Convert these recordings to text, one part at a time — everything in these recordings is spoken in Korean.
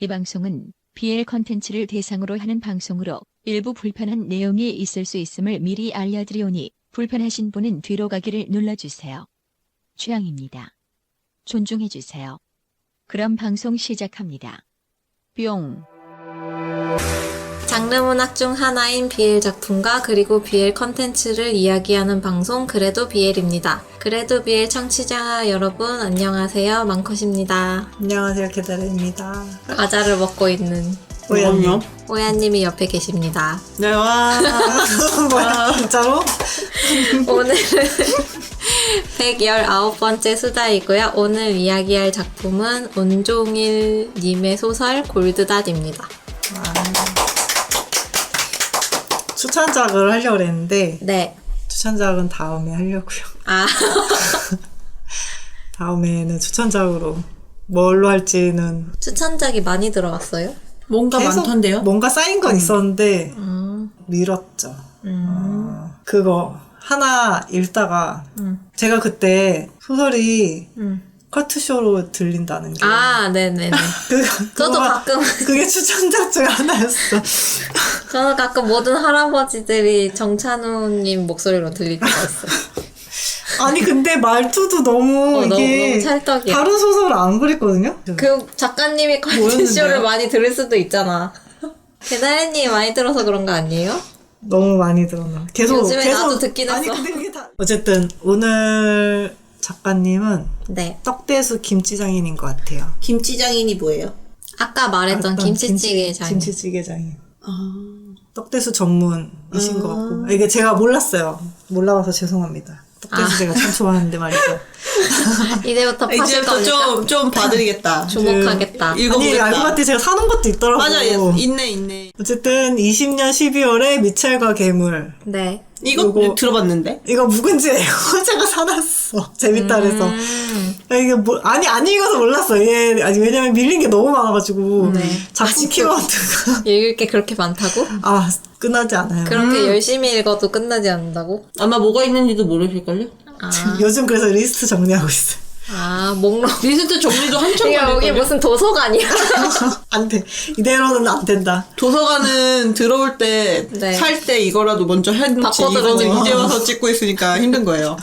이 방송은 BL 컨텐츠를 대상으로 하는 방송으로 일부 불편한 내용이 있을 수 있음을 미리 알려드리오니 불편하신 분은 뒤로 가기를 눌러주세요. 취향입니다. 존중해주세요. 그럼 방송 시작합니다. 뿅. 장르 문학 중 하나인 BL 작품과 그리고 BL 컨텐츠를 이야기하는 방송 그래도 BL입니다. 그래도 BL 청취자 여러분 안녕하세요. 망컷입니다. 안녕하세요, 게다르입니다. 과자를 먹고 있는 오야님. 오야님이 옆에 계십니다. 네, 와. 뭐야, 진짜로? 오늘은 119번째 수다이고요. 오늘 이야기할 작품은 온종일님의 소설 골드닷입니다. 추천작을 하려고 했는데, 네. 추천작은 다음에 하려고요. 아. 다음에는 추천작으로 뭘로 할지는 추천작이 많이 들어왔어요? 뭔가 계속 많던데요? 뭔가 쌓인 건 있었는데 미뤘죠. 그거 하나 읽다가 제가 그때 소설이 커트쇼로 들린다는 게 아, 네네네. 저도 가끔 그게 추천작 중에 하나였어. 저는 가끔 모든 할아버지들이 정찬우님 목소리로 들릴 때가 있어요. 아니 근데 말투도 너무 이게 너무 찰떡이야. 다른 소설 안 그랬거든요. 그 작가님이 컨텐츠쇼를 많이 들을 수도 있잖아. 개다리님 많이 들어서 그런 거 아니에요? 너무 많이 들었나. 요즘에 나도 듣긴 아니 했어. 근데 그게 다 어쨌든 오늘 작가님은 네. 떡대수 김치장인인 것 같아요. 김치장인이 뭐예요? 아까 말했던 어떤 김치찌개 장. 김치찌개 장인. 떡대수 전문이신 것 같고 이게 제가 몰랐어요. 몰라봐서 죄송합니다. 떡대수 제가 참 좋아하는데 말이죠. 이제부터 파실 이제부터 거니까 좀 봐드리겠다. 주목하겠다. 아니 읽어보겠다. 알고 봤더니 제가 사는 것도 있더라고요. 맞아, 있네. 어쨌든 20년 12월에 미첼과 괴물. 네. 이거 요거- 들어봤는데? 이거 묵은지예요. 제가 사놨어. 재밌다 그래서. 이게 뭐 아니 안 읽어서 몰랐어. 이게 아니 왜냐면 밀린 게 너무 많아가지고 작품 키워드가 읽을 게 그렇게 많다고? 아 끝나지 않아요. 그렇게 열심히 읽어도 끝나지 않는다고? 아마 뭐가 있는지도 모르실걸요? 아, 요즘 그래서 리스트 정리하고 있어요. 목록. 리스트 정리도 한참 이게 여기 걸릴걸요? 무슨 도서관이야? 안 돼. 이대로는 안 된다. 도서관은 들어올 때, 네. 살 때 이거라도 먼저 해놓지. 바꿔드리는 이거는 거. 이제 와서 찍고 있으니까 힘든 거예요.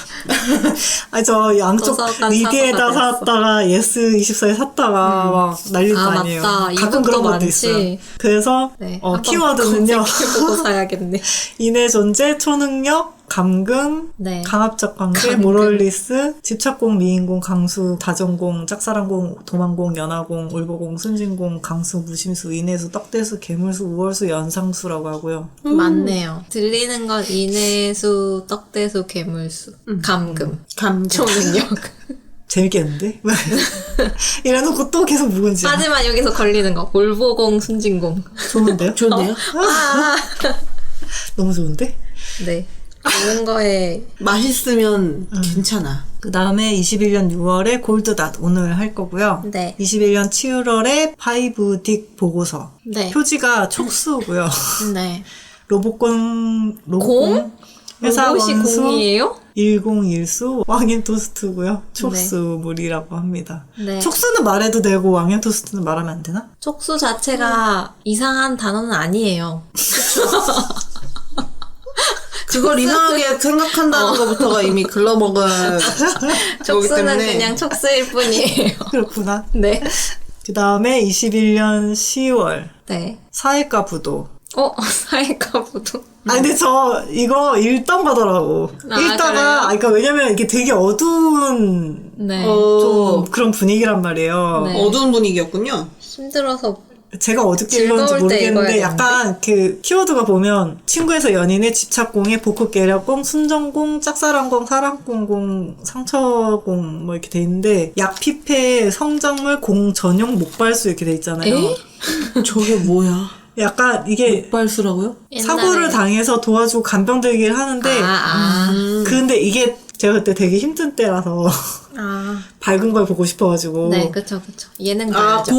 아니 저 양쪽 도서관 리디에다 사서가 샀다가 예스24에 샀다가 막 난리도 아, 아니에요. 맞다. 가끔 이것도 그런 것도 많지. 있어요. 그래서 네. 한번 키워드는요. 검색해보고 사야겠네. 인의 존재, 초능력, 감금, 네. 강압적 관계, 감금. 모럴리스, 집착공, 미인공, 강수, 다정공, 짝사랑공, 도망공, 연하공, 울보공, 순진공, 강수, 무심수, 인해수, 떡대수, 괴물수, 우월수, 연상수라고 하고요. 맞네요. 들리는 건 인해수, 떡대수, 괴물수, 감금, 초능력. 재밌겠는데? 이래놓고 또 계속 묵은지. 하지만 여기서 걸리는 거. 올보공, 순진공. 좋은데요? 좋네요. 너무 좋은데? 네. 좋은 거에 맛있으면 괜찮아. 그 다음에 21년 6월에 골드닷 오늘 할 거고요. 네. 21년 7월에 파이브 딕 보고서. 네. 표지가 촉수고요. 네. 로봇 공? 회사 로봇이 원수 공이에요? 101수 왕인 토스트고요. 촉수물이라고 합니다. 네. 촉수는 말해도 되고 왕인 토스트는 말하면 안 되나? 촉수 자체가 이상한 단어는 아니에요. 그걸 이상하게 생각한다는 것부터가 이미 글러먹은 거기 촉수는 때문에. 그냥 촉수일 뿐이에요. 그렇구나. 네. 그 다음에 21년 10월 네. 사회과 부도. 사회과 부도. 아니 근데 저 이거 읽던 거더라고. 아, 읽다가 그래요? 그러니까 왜냐면 이게 되게 어두운 네. 좀 그런 분위기란 말이에요. 네. 어두운 분위기였군요. 힘들어서 제가 어떻게 읽었는지 즐거울 때 모르겠는데 읽어야 약간 그 키워드가 보면 친구에서 연인의 집착공에 복합 계략공, 순정공, 짝사랑공, 사랑공공, 상처공 뭐 이렇게 돼 있는데 약피폐, 성장물, 공 전용 목발수 이렇게 돼 있잖아요. 에? 저게 뭐야? 약간 이게 발수라고요? 사고를 당해서 도와주고 간병들기를 하는데 근데 이게 제가 그때 되게 힘든 때라서 밝은 걸 보고 싶어가지고 네, 그쵸. 예능 아, 봐야죠.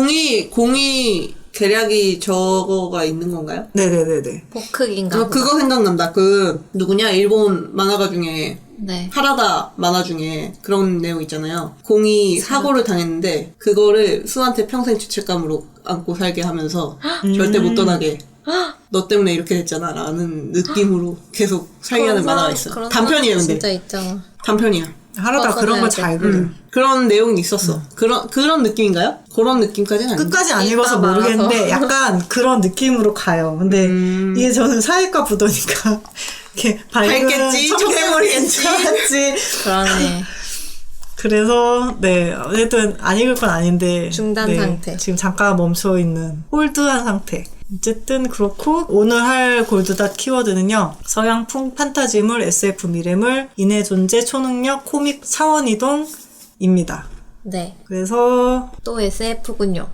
공이 계략이 저거가 있는 건가요? 네네네네. 복흑인가? 그거 생각난다. 그 누구냐 일본 만화가 중에 네. 하라다 만화 중에 그런 내용 있잖아요. 공이 사고를 당했는데 그거를 수한테 평생 죄책감으로 안고 살게 하면서 절대 못 떠나게 너 때문에 이렇게 됐잖아 라는 느낌으로 계속 살게 하는 만화가 있어. 그런 단편이에요 사람 근데. 진짜 있잖아. 단편이야. 하라다 그런 거 잘 그려. 그런 내용이 있었어. 그런 느낌인가요? 그런 느낌까지는 아닌데. 끝까지 안 읽어서 읽다 모르겠는데 말아서. 약간 그런 느낌으로 가요. 근데 이게 저는 사회과 부도니까 이렇게 밝겠지, 청개머리겠지. 청개머리겠지. 그러네. 그래서 네 어쨌든 안 읽을 건 아닌데 중단 상태. 지금 잠깐 멈춰 있는 홀드한 상태. 어쨌든 그렇고 오늘 할 골드닷 키워드는요. 서양풍 판타지물, SF 미래물, 인해 존재, 초능력, 코믹 차원이동입니다. 네. 그래서 또 SF군요.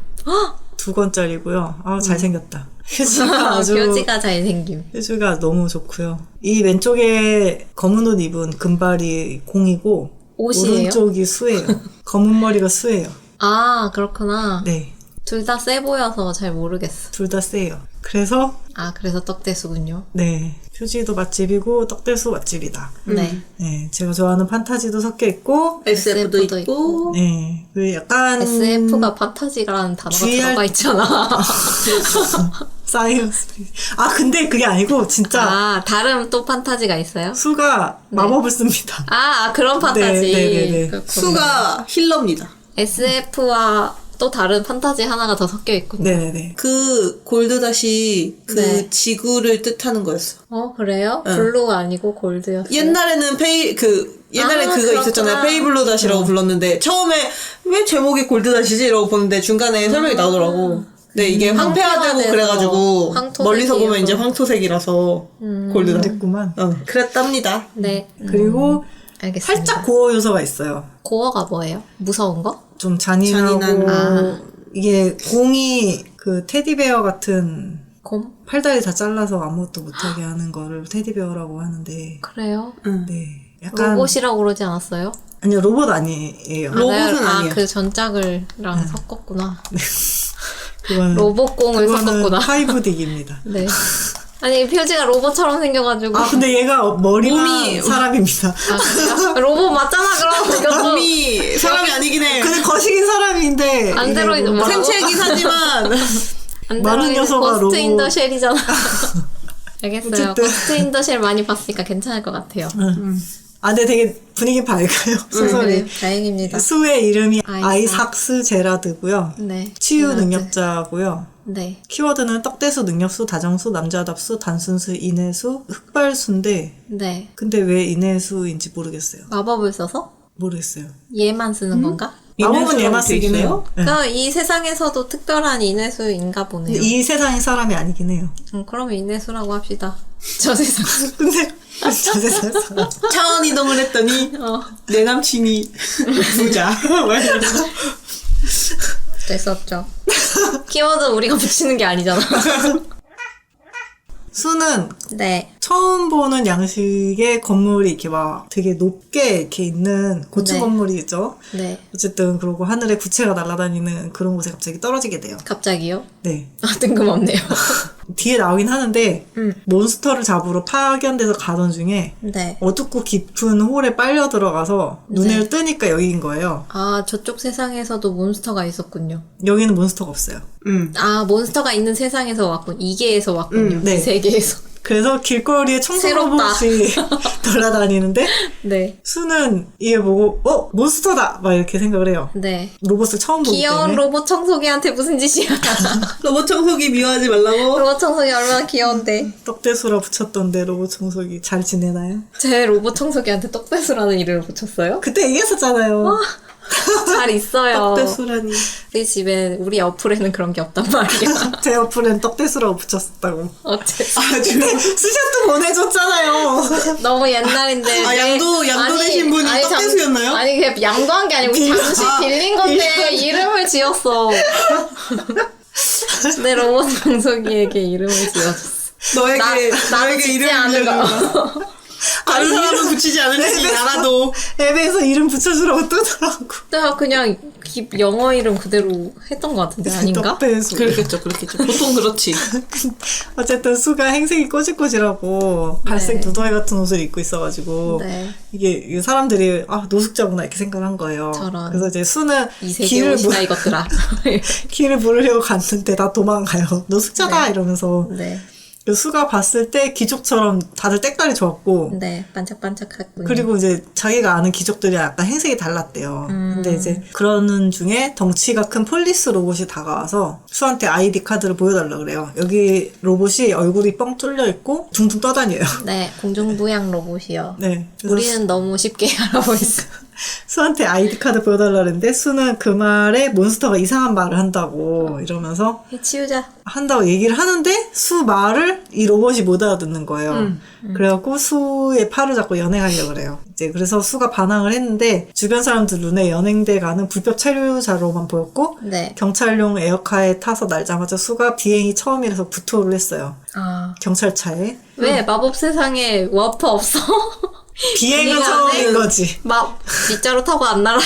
2권짜리고요. 잘생겼다. 휴지가 아주 표지가 잘생김. 휴지가 너무 좋고요. 이 왼쪽에 검은 옷 입은 금발이 공이고 옷이에요? 오른쪽이 수예요. 검은 머리가 수예요. 아, 그렇구나. 네. 둘 다 세 보여서 잘 모르겠어. 둘 다 세요. 그래서 아, 그래서 떡대수군요. 네. 표지도 맛집이고 떡대수 맛집이다. 네. 네. 제가 좋아하는 판타지도 섞여 있고 SF도 SF도 있고. 네. 그 약간 SF가 판타지라는 단어가 GR 들어가 있잖아. 사이언스. 근데 그게 아니고 진짜 아, 다른 또 판타지가 있어요? 수가 마법을 씁니다. 그런 판타지. 네. 그렇구나. 수가 힐러입니다. SF와 또 다른 판타지 하나가 더 섞여 있군요. 네네네. 그 골드닷이 그 네. 지구를 뜻하는 거였어. 그래요? 블루가 아니고 골드였어요. 옛날에는 옛날에 그거 그렇구나. 있었잖아요. 페이블루닷이라고 불렀는데 처음에 왜 제목이 골드닷이지? 이라고 보는데 중간에 설명이 나오더라고. 네, 이게 황폐화되고 황폐화돼서 그래가지고 황토색이에요. 멀리서 보면 이제 황토색이라서 골드닷. 됐구만. 그랬답니다. 네. 그리고 알겠습니다. 살짝 고어 요소가 있어요. 고어가 뭐예요? 무서운 거? 좀 잔인하고 잔인한. 이게 공이 그 테디베어 같은 곰? 팔다리 다 잘라서 아무것도 못하게 하는 거를 테디베어라고 하는데 그래요? 네 약간 로봇이라고 그러지 않았어요? 아니요 로봇 아니에요. 로봇은 아니야. 그 전작을랑 섞었구나. 그거는 로봇공을 그거는 섞었구나. 하이브딕입니다. 네. 아니, 표지가 로봇처럼 생겨가지고. 근데 얘가 머리만 몸이- 사람입니다. 그래요? 로봇 맞잖아, 그럼. 이것도. 몸이 사람이 아니긴 해. 근데 거식인 사람인데 안드로이드 이게 뭐- 뭐라고? 생체이긴 하지만 많은 안드로이드 녀석아, 고스트 로봇. 인 더 쉘이잖아. 알겠어요. 어쨌든. 고스트 인 더 쉘 많이 봤으니까 괜찮을 것 같아요. 근데 되게 분위기 밝아요 소설이. 그래, 다행입니다. 수의 이름이 아이삭. 아이삭스 제라드고요. 네. 치유 제라드. 능력자고요. 네. 키워드는 떡대수, 능력수, 다정수, 남자답수, 단순수, 인해수, 흑발수인데 네. 근데 왜 인해수인지 모르겠어요. 마법을 써서 모르겠어요. 얘만 쓰는 건가? 마법은 얘만 인해수라고 돼 쓰긴 있어요? 해요. 네. 그럼 이 세상에서도 특별한 인해수인가 보네요. 이 세상의 사람이 아니긴 해요. 그럼 인해수라고 합시다. 저 세상. 근데 저 세상 사람. 차원 이동을 했더니 내 남친이 부자. 막 이러면서. 될 수 없죠. 키워드 우리가 붙이는 게 아니잖아. 수는 네. 처음 보는 양식의 건물이 이렇게 막 되게 높게 이렇게 있는 고층 네. 건물이죠. 네. 어쨌든 그러고 하늘에 구체가 날아다니는 그런 곳에 갑자기 떨어지게 돼요. 갑자기요? 네. 뜬금없네요. 뒤에 나오긴 하는데 몬스터를 잡으러 파견돼서 가던 중에 네. 어둡고 깊은 홀에 빨려 들어가서 눈을 뜨니까 여기인 거예요. 저쪽 세상에서도 몬스터가 있었군요. 여기는 몬스터가 없어요. 몬스터가 있는 세상에서 왔군. 이계에서 왔군요. 네. 이 세계에서. 그래서 길거리에 청소 새롭다. 로봇이 돌아다니는데 네. 수는 이게 보고 몬스터다! 막 이렇게 생각을 해요. 네. 로봇을 처음 보기 귀여운 때문에. 로봇 청소기한테 무슨 짓이야. 로봇 청소기 미워하지 말라고. 로봇 청소기 얼마나 귀여운데. 떡대수라 붙였던데 로봇 청소기 잘 지내나요? 제 로봇 청소기한테 떡배수라는 이름을 붙였어요? 그때 얘기했었잖아요. 잘 있어요. 떡대수라니. 우리 집에, 우리 어플에는 그런 게 없단 말이야. 제 어플엔 떡대수라고 붙였었다고. 어쨌든. 스샷도 보내줬잖아요. 너무 옛날인데. 양도 되신 분이 떡대수였나요? 아니, 그게 양도한 게 아니고 잠시 빌린 건데 이름을 지었어. 내 로봇 청소기에게 이름을 지어줬어. 너에게 나도 너에게 짓지 이름을 않은 빌려준 거. 거야. 다른 사람은 붙이지 않을지 알아도. 앱에서 이름 붙여주라고 뜨더라고. 내가 그냥 영어 이름 그대로 했던 것 같은데 아닌가? 덕배수. 그렇겠죠. 보통 그렇지. 어쨌든 수가 행색이 꼬질꼬질하고 갈색 두더지 같은 옷을 입고 있어가지고 네. 이게 사람들이 노숙자구나 이렇게 생각을 한 거예요. 저런. 그래서 이제 수는 이 세계 옷이다 이것들아. 길을 물으려고 갔는데 다 도망가요. 노숙자다 네. 이러면서. 네. 그 수가 봤을 때 귀족처럼 다들 때깔이 좋았고 네. 반짝반짝했군요. 그리고 이제 자기가 아는 귀족들이 약간 행색이 달랐대요. 근데 이제 그러는 중에 덩치가 큰 폴리스 로봇이 다가와서 수한테 아이디 카드를 보여달라 그래요. 여기 로봇이 얼굴이 뻥 뚫려 있고 둥둥 떠다녀요. 네. 공중부양 로봇이요. 네. 그래서 우리는 너무 쉽게 알아보고 있어. 수한테 아이디 카드 보여달라 그랬는데 수는 그 말에 몬스터가 이상한 말을 한다고 이러면서 치우자. 한다고 얘기를 하는데 수 말을 이 로봇이 못 알아듣는 거예요. 그래갖고 수의 팔을 잡고 연행하려고 그래요. 이제 그래서 수가 반항을 했는데 주변 사람들 눈에 연행돼 가는 불법 체류자로만 보였고 네. 경찰용 에어카에 타서 날자마자 수가 비행이 처음이라서 구토를 했어요. 아. 경찰차에. 왜 마법 세상에 와프 없어? 비행은 우리가 처음인 아는 거지. 빗자루 타고 안 날아.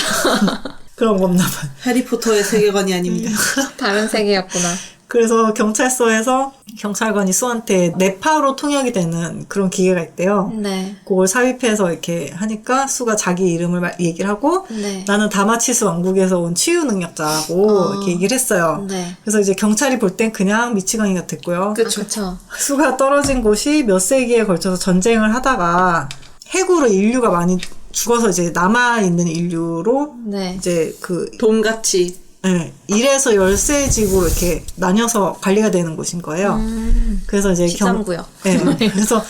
그런 건가 봐. 해리포터의 세계관이 아닙니다. 다른 세계였구나. 그래서 경찰서에서 경찰관이 수한테 네파로 통역이 되는 그런 기계가 있대요. 네. 그걸 삽입해서 이렇게 하니까 수가 자기 이름을 얘기를 하고 네. 나는 다마치스 왕국에서 온 치유 능력자라고 이렇게 얘기를 했어요. 네. 그래서 이제 경찰이 볼 땐 그냥 미치광이 같았고요. 그쵸. 수가 떨어진 곳이 몇 세기에 걸쳐서 전쟁을 하다가 해구로 인류가 많이 죽어서 이제 남아있는 인류로 네. 이제 그 돔같이. 네, 1에서 10세지고 이렇게 나뉘어서 관리가 되는 곳인 거예요. 그래서 이제 13구요. 네, 그래서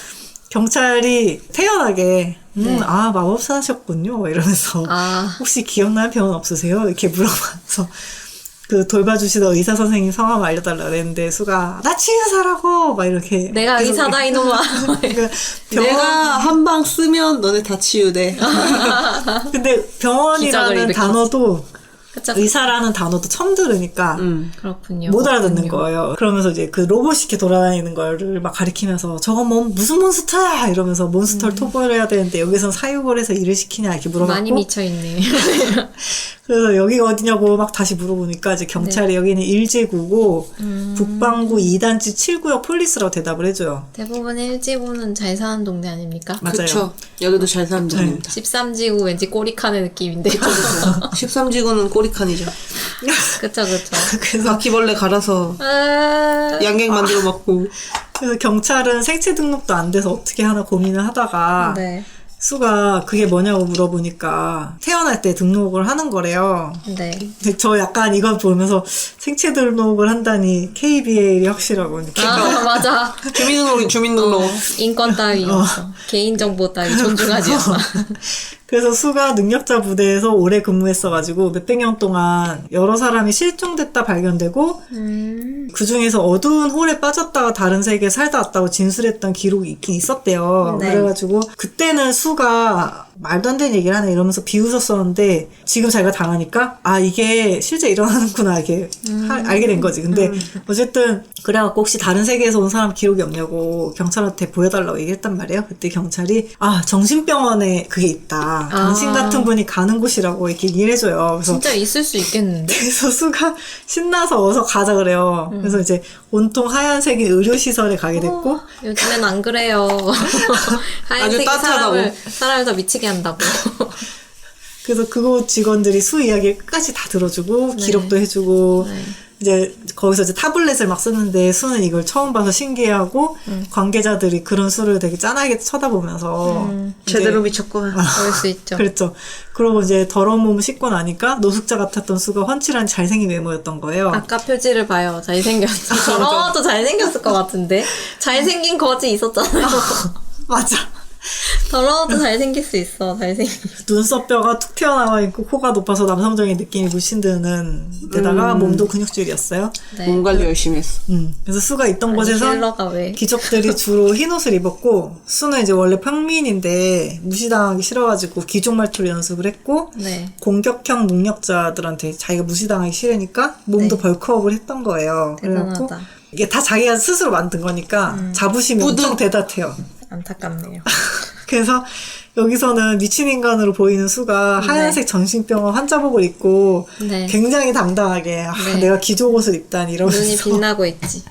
경찰이 태연하게 네. 마법사셨군요 이러면서 아. 혹시 기억나는 병은 없으세요? 이렇게 물어봐서 그 돌봐주시던 의사 선생님 성함 알려달라 그랬는데 수가 나 치유사라고 막 이렇게 내가 계속 의사다 이놈아. 그러니까 내가 한 방 쓰면 너네 다 치유돼. 근데 기적을 병원이라는 일으켰어. 단어도 그쵸. 의사라는 단어도 처음 들으니까 그렇군요. 못 알아듣는 그렇군요. 거예요. 그러면서 이제 그 로봇이 이렇게 돌아다니는 거를 막 가리키면서 저건 무슨 몬스터야 이러면서 몬스터를 토벌해야 되는데 여기선 사육을 해서 일을 시키냐 이렇게 물어봤고 많이 미쳐있네. 그래서 여기가 어디냐고 막 다시 물어보니까 이제 경찰이 여기는 일제구고 북방구 2단지 7구역 폴리스라고 대답을 해줘요. 대부분 일지구는 잘 사는 동네 아닙니까? 맞아요. 그쵸. 여기도 잘 사는 동네입니다. 13지구 왠지 꼬리칸의 느낌인데. 13지구는 꼬리칸이죠. 그쵸. 그래서 바퀴벌레 갈아서 양갱 만들어 먹고. 그래서 경찰은 생체 등록도 안 돼서 어떻게 하나 고민을 하다가 네. 수가 그게 뭐냐고 물어보니까 태어날 때 등록을 하는 거래요. 네. 근데 저 약간 이걸 보면서 생체 등록을 한다니 KBL이 확실하고 이렇게 아, 맞아. 주민등록. 인권 따위 없어. 개인정보 따위 존중하지 않아. 그래서 수가 능력자 부대에서 오래 근무했어가지고 몇백 년 동안 여러 사람이 실종됐다 발견되고 그 중에서 어두운 홀에 빠졌다가 다른 세계에 살다 왔다고 진술했던 기록이 있긴 있었대요. 네. 그래가지고 그때는 수가 말도 안 되는 얘기를 하네 이러면서 비웃었었는데 지금 자기가 당하니까 이게 실제 일어나는구나 이렇게 알게 된 거지. 근데 어쨌든 그래갖고 혹시 다른 세계에서 온 사람 기록이 없냐고 경찰한테 보여달라고 얘기했단 말이에요. 그때 경찰이 정신병원에 그게 있다. 당신 같은 분이 가는 곳이라고 이렇게 얘기를 해줘요. 그래서 진짜 있을 수 있겠는데? 그래서 수가 신나서 어서 가자 그래요. 그래서 이제 온통 하얀색의 의료시설에 가게 됐고 요즘엔 안 그래요. 하얀색이 따뜻하다고. 사람을 더 미치게 한다고. 그래서 그곳 직원들이 수 이야기를 끝까지 다 들어주고 기록도 해주고 네. 이제 거기서 이제 타블렛을 막 쓰는데 수는 이걸 처음 봐서 신기해하고 관계자들이 그런 수를 되게 짠하게 쳐다보면서 이제 제대로 미쳤구나. 그럴 수 있죠. 그랬죠. 그러고 이제 더러운 몸을 씻고 나니까 노숙자 같았던 수가 훤칠한 잘생긴 외모였던 거예요. 아까 표지를 봐요. 잘생겼어. 저러도 잘생겼을 것 같은데. 잘생긴 거지 있었잖아요. 맞아. 더러워도 잘생길 수 있어. 잘생긴. 눈썹뼈가 툭 튀어나와 있고 코가 높아서 남성적인 느낌이 물씬 드는 데다가 몸도 근육질이었어요. 네. 몸 관리 열심히 했어. 그래서 수가 있던 아니, 곳에서 힐러가 왜? 귀족들이 주로 흰 옷을 입었고 수는 이제 원래 평민인데 무시당하기 싫어가지고 귀족 말투로 연습을 했고 네. 공격형 능력자들한테 자기가 무시당하기 싫으니까 몸도 네. 벌크업을 했던 거예요. 그래갖고 대단하다. 이게 다 자기가 스스로 만든 거니까 자부심이 엄청 대다해요. 안타깝네요. 그래서 여기서는 미친 인간으로 보이는 수가 하얀색 정신병원 환자복을 입고 네. 굉장히 당당하게 네. 내가 기족옷을 입다니 눈이 이러면서 빛나고 있지.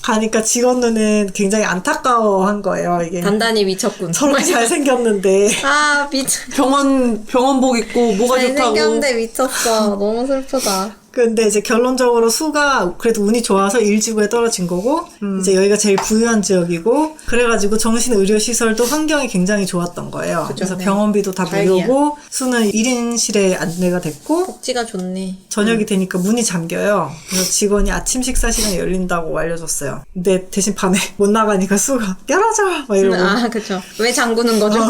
가니까 직원 눈은 굉장히 안타까워한 거예요. 이게 단단히 미쳤군. 저렇게 잘생겼는데 아, 미쳐. 병원복 입고 뭐가 좋다고. 잘생겼는데 미쳤어. 너무 슬프다. 근데 이제 결론적으로 수가 그래도 운이 좋아서 일지구에 떨어진 거고 이제 여기가 제일 부유한 지역이고 그래가지고 정신의료시설도 환경이 굉장히 좋았던 거예요. 그래서 네. 병원비도 다 다행이야. 무료고 수는 1인실에 안내가 됐고 복지가 좋네. 저녁이 되니까 문이 잠겨요. 그래서 직원이 아침 식사 시간에 열린다고 알려줬어요. 근데 대신 밤에 못 나가니까 수가 열어줘! 막 이러고 아, 그쵸. 왜 잠그는 거죠?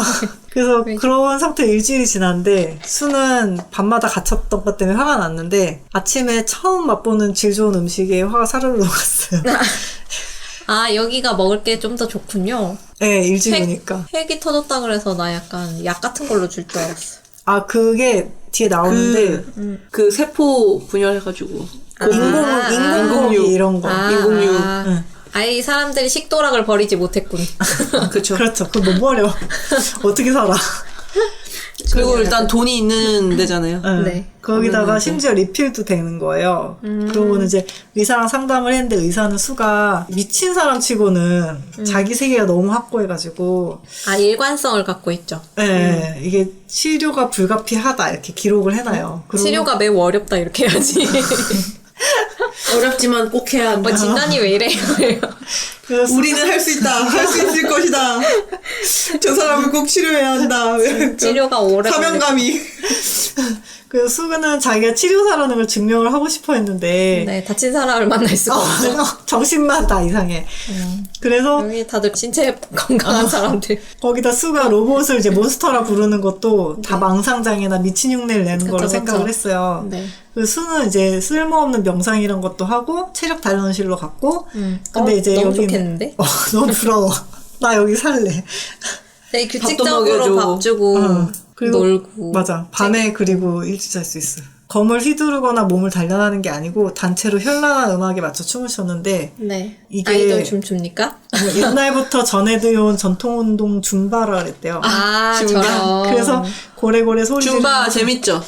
그래서 왜? 그런 상태로 일주일이 지났는데 수는 밤마다 갇혔던 것 때문에 화가 났는데 아침에 처음 맛보는 질 좋은 음식에 화가 사르르 녹았어요. 아, 여기가 먹을 게 좀 더 좋군요. 네, 일주일이니까. 핵이 터졌다 그래서 나 약간 약 같은 걸로 줄 줄 알았어. 아, 그게 뒤에 나오는데 그 세포 분열해가지고. 인공고기 이런 거. 인공육. 응. 아이 사람들이 식도락을 버리지 못했군. 그쵸. 그렇죠. 그걸 못 버려. 어떻게 살아. 그리고 일단 돈이 있는 데잖아요. 네. 네. 거기다가 그러면은 심지어 리필도 되는 거예요. 그러고는 이제 의사랑 상담을 했는데 의사는 수가 미친 사람 치고는 자기 세계가 너무 확고해가지고 아, 일관성을 갖고 있죠. 네, 이게 치료가 불가피하다 이렇게 기록을 해놔요. 그리고 치료가 매우 어렵다 이렇게 해야지. 어렵지만 꼭 해야 한다. 뭐 진단이 왜 이래요? 그래서 우리는 할 수 있다. 할 수 있을 것이다. 저 사람을 꼭 치료해야 한다. 치료가 오래 걸려. 사명감이. 그래서 수가는 자기가 치료사라는 걸 증명을 하고 싶어 했는데 네, 다친 사람을 만날 수가 없죠. 정신만 다 이상해. 그래서 여기 다들 신체 건강한 사람들. 거기다 수가 로봇을 이제 몬스터라 부르는 것도 다 망상장애나 미친 흉내를 내는 거로 그쵸, 생각을 그쵸. 했어요. 네. 그 수는 이제 쓸모없는 명상이란 것도 하고 체력 단련실로 갔고 근데 이제 너무 여기 좋겠는데? 너무 부러워. 나 여기 살래. 되게 밥도 규칙적으로 먹여줘. 밥 주고 그리고 놀고. 맞아. 밤에 그리고 일찍 잘 수 있어. 검을 휘두르거나 몸을 단련하는 게 아니고 단체로 현란한 음악에 맞춰 춤을 췄는데 네. 이게- 아이돌 춤춥니까? 옛날부터 전해드려온 전통운동 줌바라 그랬대요. 아, 줌바. 저런. 그래서 고래고래 소리 줌바 지르면서- 재밌죠?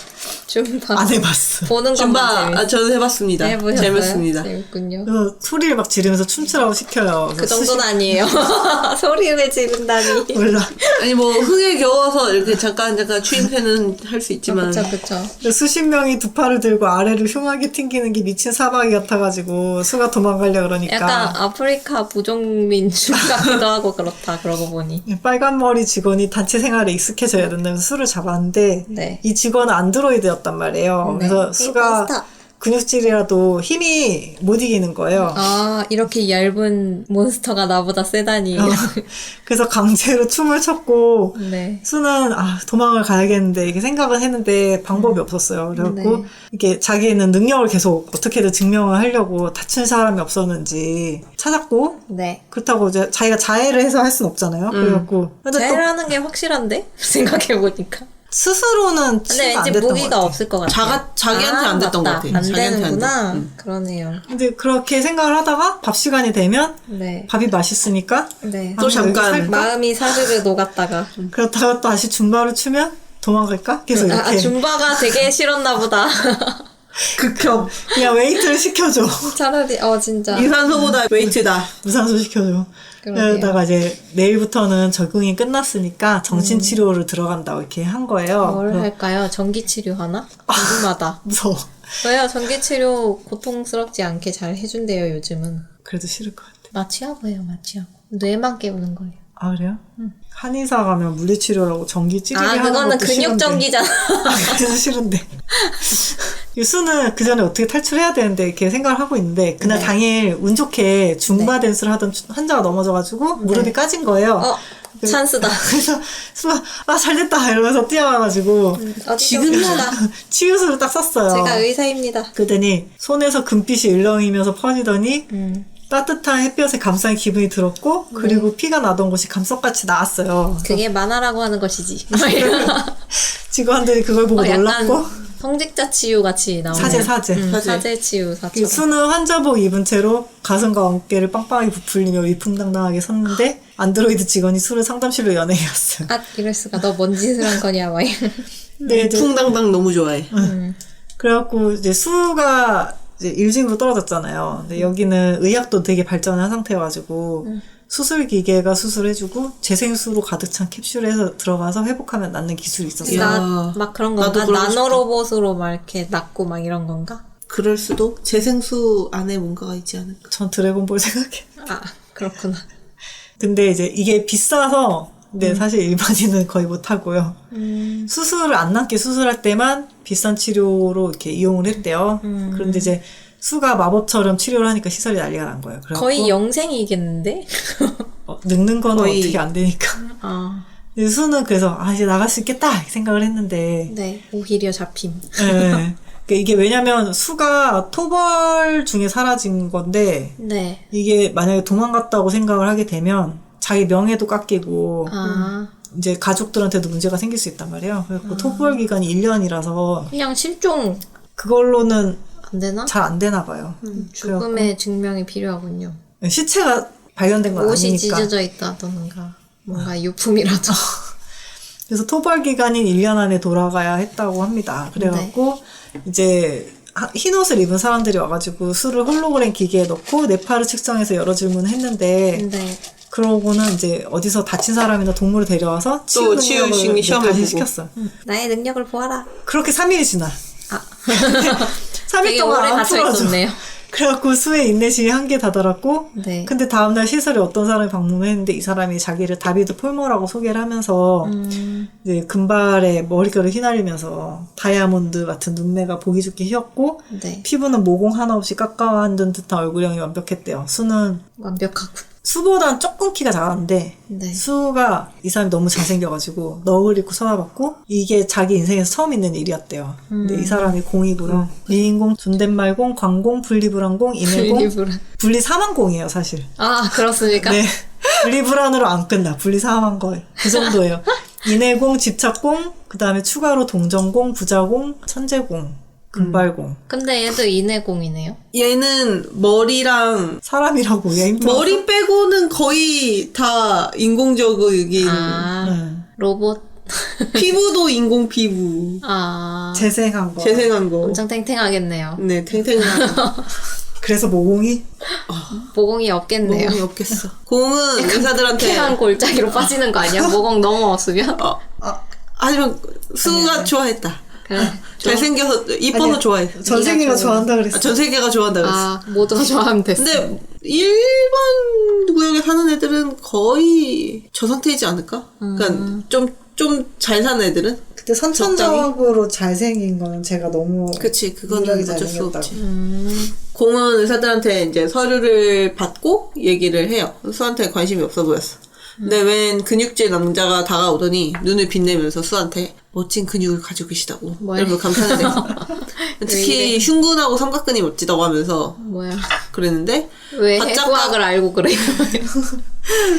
줌바. 안 해봤어. 보는 것만 줌바 재밌어. 저는 해봤습니다. 해보셨어요? 재밌습니다. 재밌군요. 그래서 소리를 막 지르면서 춤추라고 시켜요. 그 그래서 정도는 아니에요. 소리를 지른다니. 몰라. 아니 뭐 흥에 겨워서 이렇게 잠깐 추임새는 할 수 있지만 그쵸, 그쵸. 수십 명이 두 팔을 들고 아래를 흉하게 튕기는 게 미친 사마귀 같아가지고 수가 도망가려 그러니까 약간 아프리카 부족민 춤 같기도 하고 그렇다, 그러고 보니. 빨간 머리 직원이 단체 생활에 익숙해져야 된다면서 수를 잡았는데 네. 이 직원은 안드로이드였단 말이에요. 네. 그래서 수가 몬스터. 근육질이라도 힘이 못 이기는 거예요. 아, 이렇게 얇은 몬스터가 나보다 세다니. 그래서 강제로 춤을 췄고 네. 수는 도망을 가야겠는데 이게 생각은 했는데 방법이 없었어요. 그래갖고 네. 이게 자기는 능력을 계속 어떻게든 증명을 하려고 다친 사람이 없었는지 찾았고 네. 그렇다고 이제 자기가 자해를 해서 할 순 없잖아요. 그래갖고 근데 또 자해라는 게 확실한데? 생각해보니까. 스스로는 근데 치유가 안 왠지 됐던 것 무기가 같아요. 없을 것 같아. 자기한테 안 됐던 것 맞다. 같아. 안 자기한테 안 되는구나. 돼. 그러네요. 근데 그렇게 생각을 하다가 밥 시간이 되면 네. 밥이 맛있으니까 네. 또 잠깐. 여기 살까? 마음이 사르르 녹았다가. 그렇다가 또 다시 줌바를 추면 도망갈까? 계속 이렇게 줌바가 되게 싫었나 보다. 극혐. 그냥 웨이트를 시켜줘. 차라리, 진짜. 유산소보다 웨이트다. 무산소 시켜줘. 그러게요. 그러다가 이제 내일부터는 적응이 끝났으니까 정신치료를 들어간다고 이렇게 한 거예요. 뭘 그래서 할까요? 전기치료 하나? 궁금하다. 무서워. 왜요? 전기치료 고통스럽지 않게 잘 해준대요, 요즘은. 그래도 싫을 것 같아. 마취하고요, 마취하고. 뇌만 깨우는 거예요. 아 그래요? 한의사 가면 물리치료라고 전기 찌르게 하는 그거는 것도 근육 싫은데. 전기잖아. 그래서 싫은데. 유수는 그 전에 어떻게 탈출해야 되는데 이렇게 생각을 하고 있는데 그날 네. 당일 운 좋게 줌바 댄스를 하던 환자가 넘어져가지고 무릎이 까진 거예요. 찬스다. 그래서 수가 잘됐다 이러면서 뛰어와가지고 지금이다. 치유술을 딱 썼어요. 제가 의사입니다. 그랬더니 손에서 금빛이 일렁이면서 퍼지더니 따뜻한 햇볕에 감싸인 기분이 들었고 그리고 피가 나던 곳이 감석같이 나왔어요. 그게 만화라고 하는 것이지. 직원들이 그걸 보고 약간 놀랐고 성직자 치유 같이 나오네. 사제. 사제 치유 그 사처럼. 수는 환자복 입은 채로 가슴과 어깨를 빵빵하게 부풀리며 위풍당당하게 섰는데 안드로이드 직원이 수를 상담실로 연예에 왔어요. 아, 이럴 수가. 너 뭔 짓을 한 거냐, 막. 근데 이제 풍당당 너무 좋아해. 그래갖고 이제 수가 이제 일찍으로 떨어졌잖아요. 근데 여기는 의학도 되게 발전한 상태여가지고 수술 기계가 수술해주고 재생수로 가득 찬 캡슐에서 들어가서 회복하면 낫는 기술이 있었어요. 야. 막 그런 나도 건가? 그러고 싶다. 나노로봇으로 막 이렇게 낫고 막 이런 건가? 그럴 수도. 재생수 안에 뭔가가 있지 않을까. 전 드래곤볼 생각해. 아, 그렇구나. 근데 이제 이게 비싸서 근데 사실 일반인은 거의 못하고요. 수술을 안 낫게 수술할 때만 비싼 치료로 이렇게 이용을 했대요. 그런데 이제 수가 마법처럼 치료를 하니까 시설이 난리가 난 거예요. 그래갖고 거의 영생이겠는데? 늙는 건 거의- 어떻게 안 되니까. 아, 근데 수는 그래서 이제 나갈 수 있겠다 이렇게 생각을 했는데 네. 오히려 잡힘. 네. 이게 왜냐면 수가 토벌 중에 사라진 건데 네. 이게 만약에 도망갔다고 생각을 하게 되면 자기 명예도 깎이고 아, 이제 가족들한테도 문제가 생길 수 있단 말이에요. 그래서 토벌 기간이 1년이라서 그냥 실종 그걸로는 안 되나? 잘 안 되나 봐요. 죽음의 증명이 필요하군요. 시체가 발견된 건 옷이 아니니까. 찢어져 있다던가 뭔가 유품이라도. 그래서 토벌 기간인 1년 안에 돌아가야 했다고 합니다. 그래갖고 이제 흰 옷을 입은 사람들이 와가지고 수를 홀로그램 기계에 넣고 뇌파를 측정해서 여러 질문을 했는데 네. 그러고는 이제 어디서 다친 사람이나 동물을 데려와서 치유 치유 능력을 시험을 다시 보고. 시켰어. 나의 능력을 보아라. 그렇게 3일이 지나. 아. 3일 되게 동안 오래 안 갇혀 풀어줘. 있었네요. 그래갖고 수의 인내심이 한계 다다랐고 네. 근데 다음날 시설에 어떤 사람이 방문을 했는데 이 사람이 자기를 다비드 폴머라고 소개를 하면서 이제 금발에 머릿결을 휘날리면서 다이아몬드 같은 눈매가 보기 좋게 휘었고 네. 피부는 모공 하나 없이 깎아만든 듯한 얼굴형이 완벽했대요. 수는 완벽하군. 수보단 조금 키가 작았는데 네. 수가 이 사람이 너무 잘생겨가지고 너울 입고 쳐다봤고 이게 자기 인생에서 처음 있는 일이었대요. 근데 이 사람이 공이고요. 미인공, 존댓말공, 광공, 분리불안공, 인해공, 분리불안. 분리사망공이에요 사실. 아, 그렇습니까? 네. 분리불안으로 안 끝나. 분리사망한 거예요. 그 정도예요. 인해공, 집착공, 그 다음에 추가로 동정공, 부자공, 천재공, 금발공. 근데 얘도 인해공이네요. 얘는 머리랑 사람이라고 얘 힘들어. 머리 빼고는 거의 다 인공적이긴. 아, 로봇. 피부도 인공 피부. 아, 재생한 거. 재생한 거. 엄청 탱탱하겠네요. 네, 탱탱한. 그래서 모공이 모공이 없겠네요. 모공이 없겠어. 공은 의사들한테. 쾌한 골짜기로 빠지는 거 아니야? 모공 너무 없으면? 하지만 수가 좋아했다. 그래. 잘생겨서 이뻐서 아니야. 좋아해. 전 세계가 좋아한다 그랬어. 전 세계가 좋아한다 그랬어. 아, 모두가 좋아하면 됐어. 근데 일반 구역에 사는 애들은 거의 저 상태이지 않을까? 그러니까 좀 잘 사는 애들은? 그때 선천적으로 잘생긴 거는 제가 너무 그치, 그거는 유일하게 어쩔 수 잘생겼다고. 없지. 공은 의사들한테 이제 서류를 받고 얘기를 해요. 수한테 관심이 없어 보였어. 근데 웬 근육질 남자가 다가오더니 눈을 빛내면서 수한테 멋진 근육을 가지고 계시다고 뭐야? 이러면서 감탄을 해. 특히 흉근하고 삼각근이 멋지다고 하면서 뭐야. 그랬는데 왜 바짝 해부학을 알고 그래?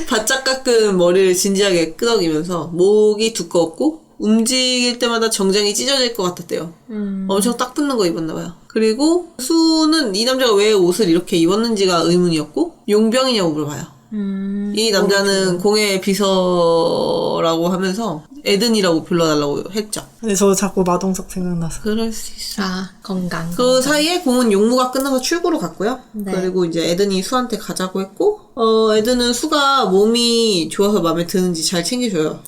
바짝 깎은 머리를 진지하게 끄덕이면서 목이 두꺼웠고 움직일 때마다 정장이 찢어질 것 같았대요. 엄청 딱 붙는 거 입었나 봐요. 그리고 수는 이 남자가 왜 옷을 이렇게 입었는지가 의문이었고 용병이냐고 물어봐요. 이 남자는 공의 비서라고 하면서 에든이라고 불러달라고 했죠. 근데 저 자꾸 마동석 생각나서. 그럴 수 있어. 아, 건강. 그 사이에 공은 용무가 끝나서 출구로 갔고요. 네. 그리고 이제 에든이 수한테 가자고 했고, 에든은 수가 몸이 좋아서 마음에 드는지 잘 챙겨줘요.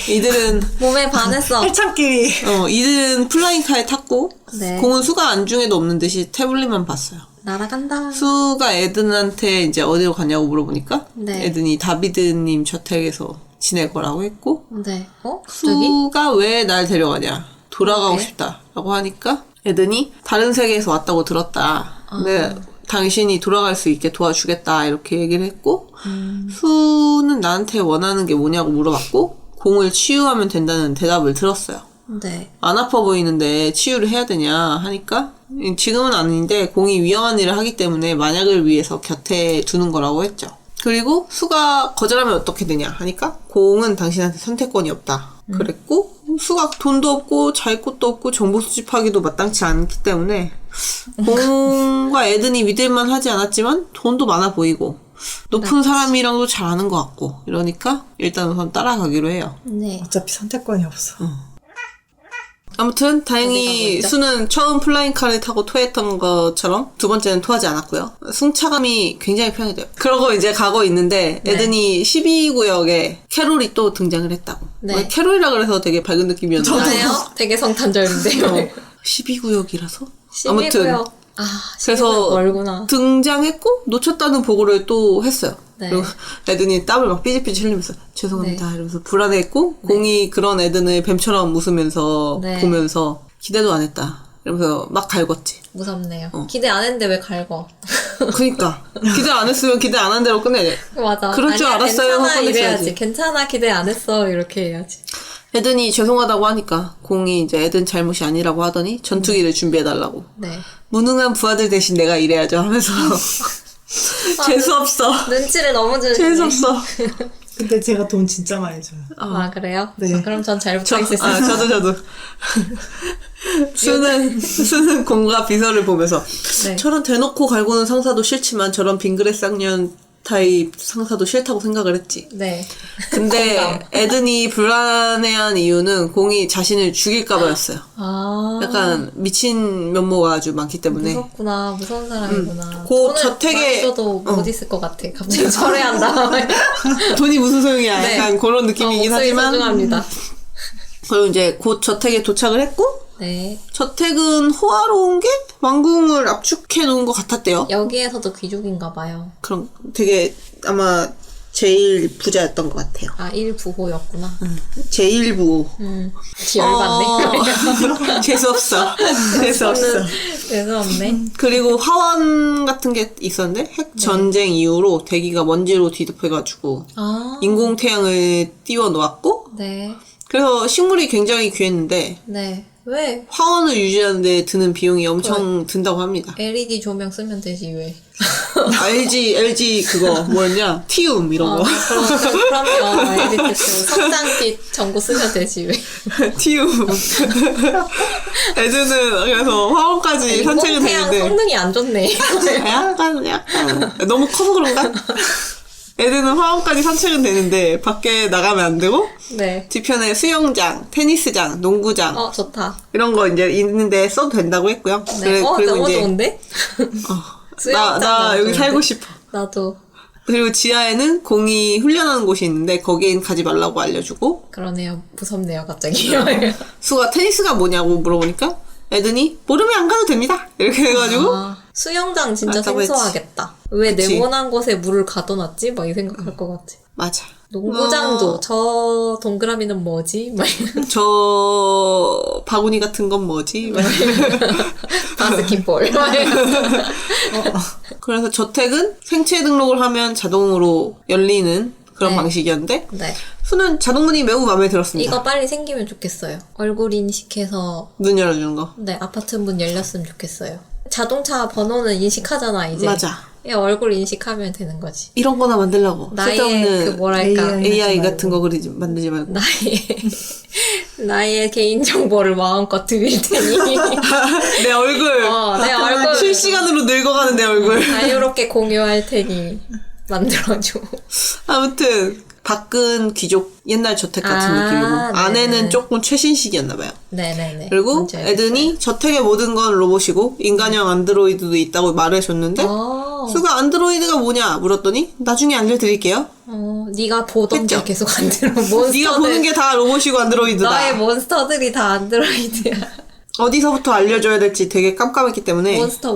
이들은, 몸에 반했어. 팔창끼리 이들은 플라잉카에 탔고, 네. 공은 수가 안중에도 없는 듯이 태블릿만 봤어요. 날아간다. 수가 에든한테 이제 어디로 갔냐고 물어보니까, 네. 에든이 다비드님 저택에서 지낼 거라고 했고, 네. 갑자기? 수가 왜 날 데려가냐 돌아가고 네. 싶다 라고 하니까 에든이 다른 세계에서 왔다고 들었다. 근데 당신이 돌아갈 수 있게 도와주겠다 이렇게 얘기를 했고 수는 나한테 원하는 게 뭐냐고 물어봤고 공을 치유하면 된다는 대답을 들었어요. 네. 안 아파 보이는데 치유를 해야 되냐 하니까 지금은 아닌데 공이 위험한 일을 하기 때문에 만약을 위해서 곁에 두는 거라고 했죠. 그리고 수가 거절하면 어떻게 되냐 하니까 공은 당신한테 선택권이 없다. 그랬고 수가 돈도 없고 잘 곳도 없고 정보 수집하기도 마땅치 않기 때문에 공과 에든이 믿을만 하지 않았지만 돈도 많아 보이고 높은 사람이랑도 잘 아는 것 같고 이러니까 일단 우선 따라가기로 해요. 네. 어차피 선택권이 없어. 아무튼 어디가 다행히 먼저? 수는 처음 플라잉카를 타고 토했던 것처럼 두 번째는 토하지 않았고요. 승차감이 굉장히 편해져요. 그러고 이제 가고 있는데 네. 에든이 12구역에 캐롤이 또 등장을 했다고. 네. 캐롤이라 그래서 되게 밝은 느낌이었는데 저도요? 되게 성탄절인데요. 12구역이라서 12구역. 아무튼 아, 그래서 12구역 멀구나. 등장했고 놓쳤다는 보고를 또 했어요. 네. 그리고 에든이 땀을 막 삐질삐질 흘리면서 죄송합니다 이러면서 불안해했고 공이 그런 에든을 뱀처럼 웃으면서 네. 보면서 기대도 안 했다 이러면서 막 갈궜지. 무섭네요. 기대 안 했는데 왜 갈궈? 그니까 기대 안 했으면 기대 안 한 대로 끝내야 돼. 맞아. 그럴 줄 아니야, 알았어요 하고 괜찮아 끝냈어야지. 이래야지. 괜찮아 기대 안 했어 이렇게 해야지. 에든이 죄송하다고 하니까 공이 이제 에든 잘못이 아니라고 하더니 전투기를 준비해달라고. 네. 무능한 부하들 대신 내가 일해야죠 하면서 재수없어. 눈치를 너무 주네. 재수없어. 근데 제가 돈 진짜 많이 줘요. 아 그래요? 네. 아, 그럼 전 잘 붙어 있었어요. 저도. 수는 공과 비서를 보면서 네. 저런 대놓고 갈구는 상사도 싫지만 저런 빙그레 쌍년 타입 상사도 싫다고 생각을 했지. 네. 근데 에든이 불안해한 이유는 공이 자신을 죽일까봐였어요. 아. 약간 미친 면모가 아주 많기 때문에. 무섭구나. 무서운 사람이구나. 그 돈을 저택에- 많이 줘도 못 있을 것 같아. 갑자기 철회한다. 돈이 무슨 소용이야. 네. 약간 그런 느낌이긴 목소리 하지만. 소중합니다. 그리고 이제 곧 저택에 도착을 했고 네. 저택은 호화로운 게 왕궁을 압축해 놓은 것 같았대요. 여기에서도 귀족인가 봐요. 그럼 되게 아마 제일 부자였던 것 같아요. 아, 1부호였구나. 제일 부호. 열받네. 재수없어. 재수없어. 그래서 없네. 그리고 화원 같은 게 있었는데 핵 전쟁 이후로 대기가 먼지로 뒤덮여가지고 아. 인공태양을 띄워 놓았고 네. 그래서 식물이 굉장히 귀했는데 네. 왜? 화원을 유지하는데 드는 비용이 엄청 든다고 합니다. LED 조명 쓰면 되지, 왜? LG 그거 뭐였냐? 티움 이런 거. 그럼요. LED 성장빛 전구 쓰면 되지, 왜? 티움. 애들은 그래서 화원까지 산책을 인공태양 했는데 성능이 안 좋네. 약간 너무 커서 그런가? 애들은 화원까지 산책은 되는데 밖에 나가면 안 되고 네. 뒤편에 수영장, 테니스장, 농구장 좋다. 이런 거 이제 있는데 써도 된다고 했고요. 네. 그리고 너무 이제 좋은데? 수영장 나 너무 여기 좋은데? 살고 싶어. 나도. 그리고 지하에는 공이 훈련하는 곳이 있는데 거긴 가지 말라고 알려주고 그러네요. 무섭네요, 갑자기. 수가 테니스가 뭐냐고 물어보니까 애든이 모르면 안 가도 됩니다. 이렇게 해가지고 수영장 진짜 알다고 했지. 생소하겠다. 왜 그치. 네모난 곳에 물을 가둬놨지? 막 이 생각할 것 같아. 맞아. 농구장도 저 동그라미는 뭐지? 막 저 바구니 같은 건 뭐지? 바스켓볼. 그래서 저택은 생체 등록을 하면 자동으로 열리는 그런 네. 방식이었는데 네. 수는 자동문이 매우 마음에 들었습니다. 이거 빨리 생기면 좋겠어요. 얼굴 인식해서 문 열어주는 거. 네 아파트 문 열렸으면 좋겠어요. 자동차 번호는 인식하잖아 이제. 맞아. 그냥 얼굴 인식하면 되는 거지. 이런 거나 만들라고. 나의 쓸데없는 그 뭐랄까 AI 같은 거 만들지 말고. 나의 개인 정보를 마음껏 드릴 테니 내 얼굴. 내 얼굴 실시간으로 늙어가는 내 얼굴. 자유롭게 공유할 테니 만들어줘. 아무튼 밖은 귀족 옛날 저택 같은 느낌이고 안에는 네네. 조금 최신식이었나 봐요. 네네네. 그리고 뭔지 알겠어요. 에든이 저택의 모든 건 로봇이고 인간형 안드로이드도 있다고 말해줬는데 수가 안드로이드가 뭐냐 물었더니 나중에 알려드릴게요. 네가 보던 했죠? 게 계속 안 들어. 몬스터들. 네가 보는 게 다 로봇이고 안드로이드다. 너의 몬스터들이 다 안드로이드야. 어디서부터 알려줘야 될지 되게 깜깜했기 때문에 몬스터.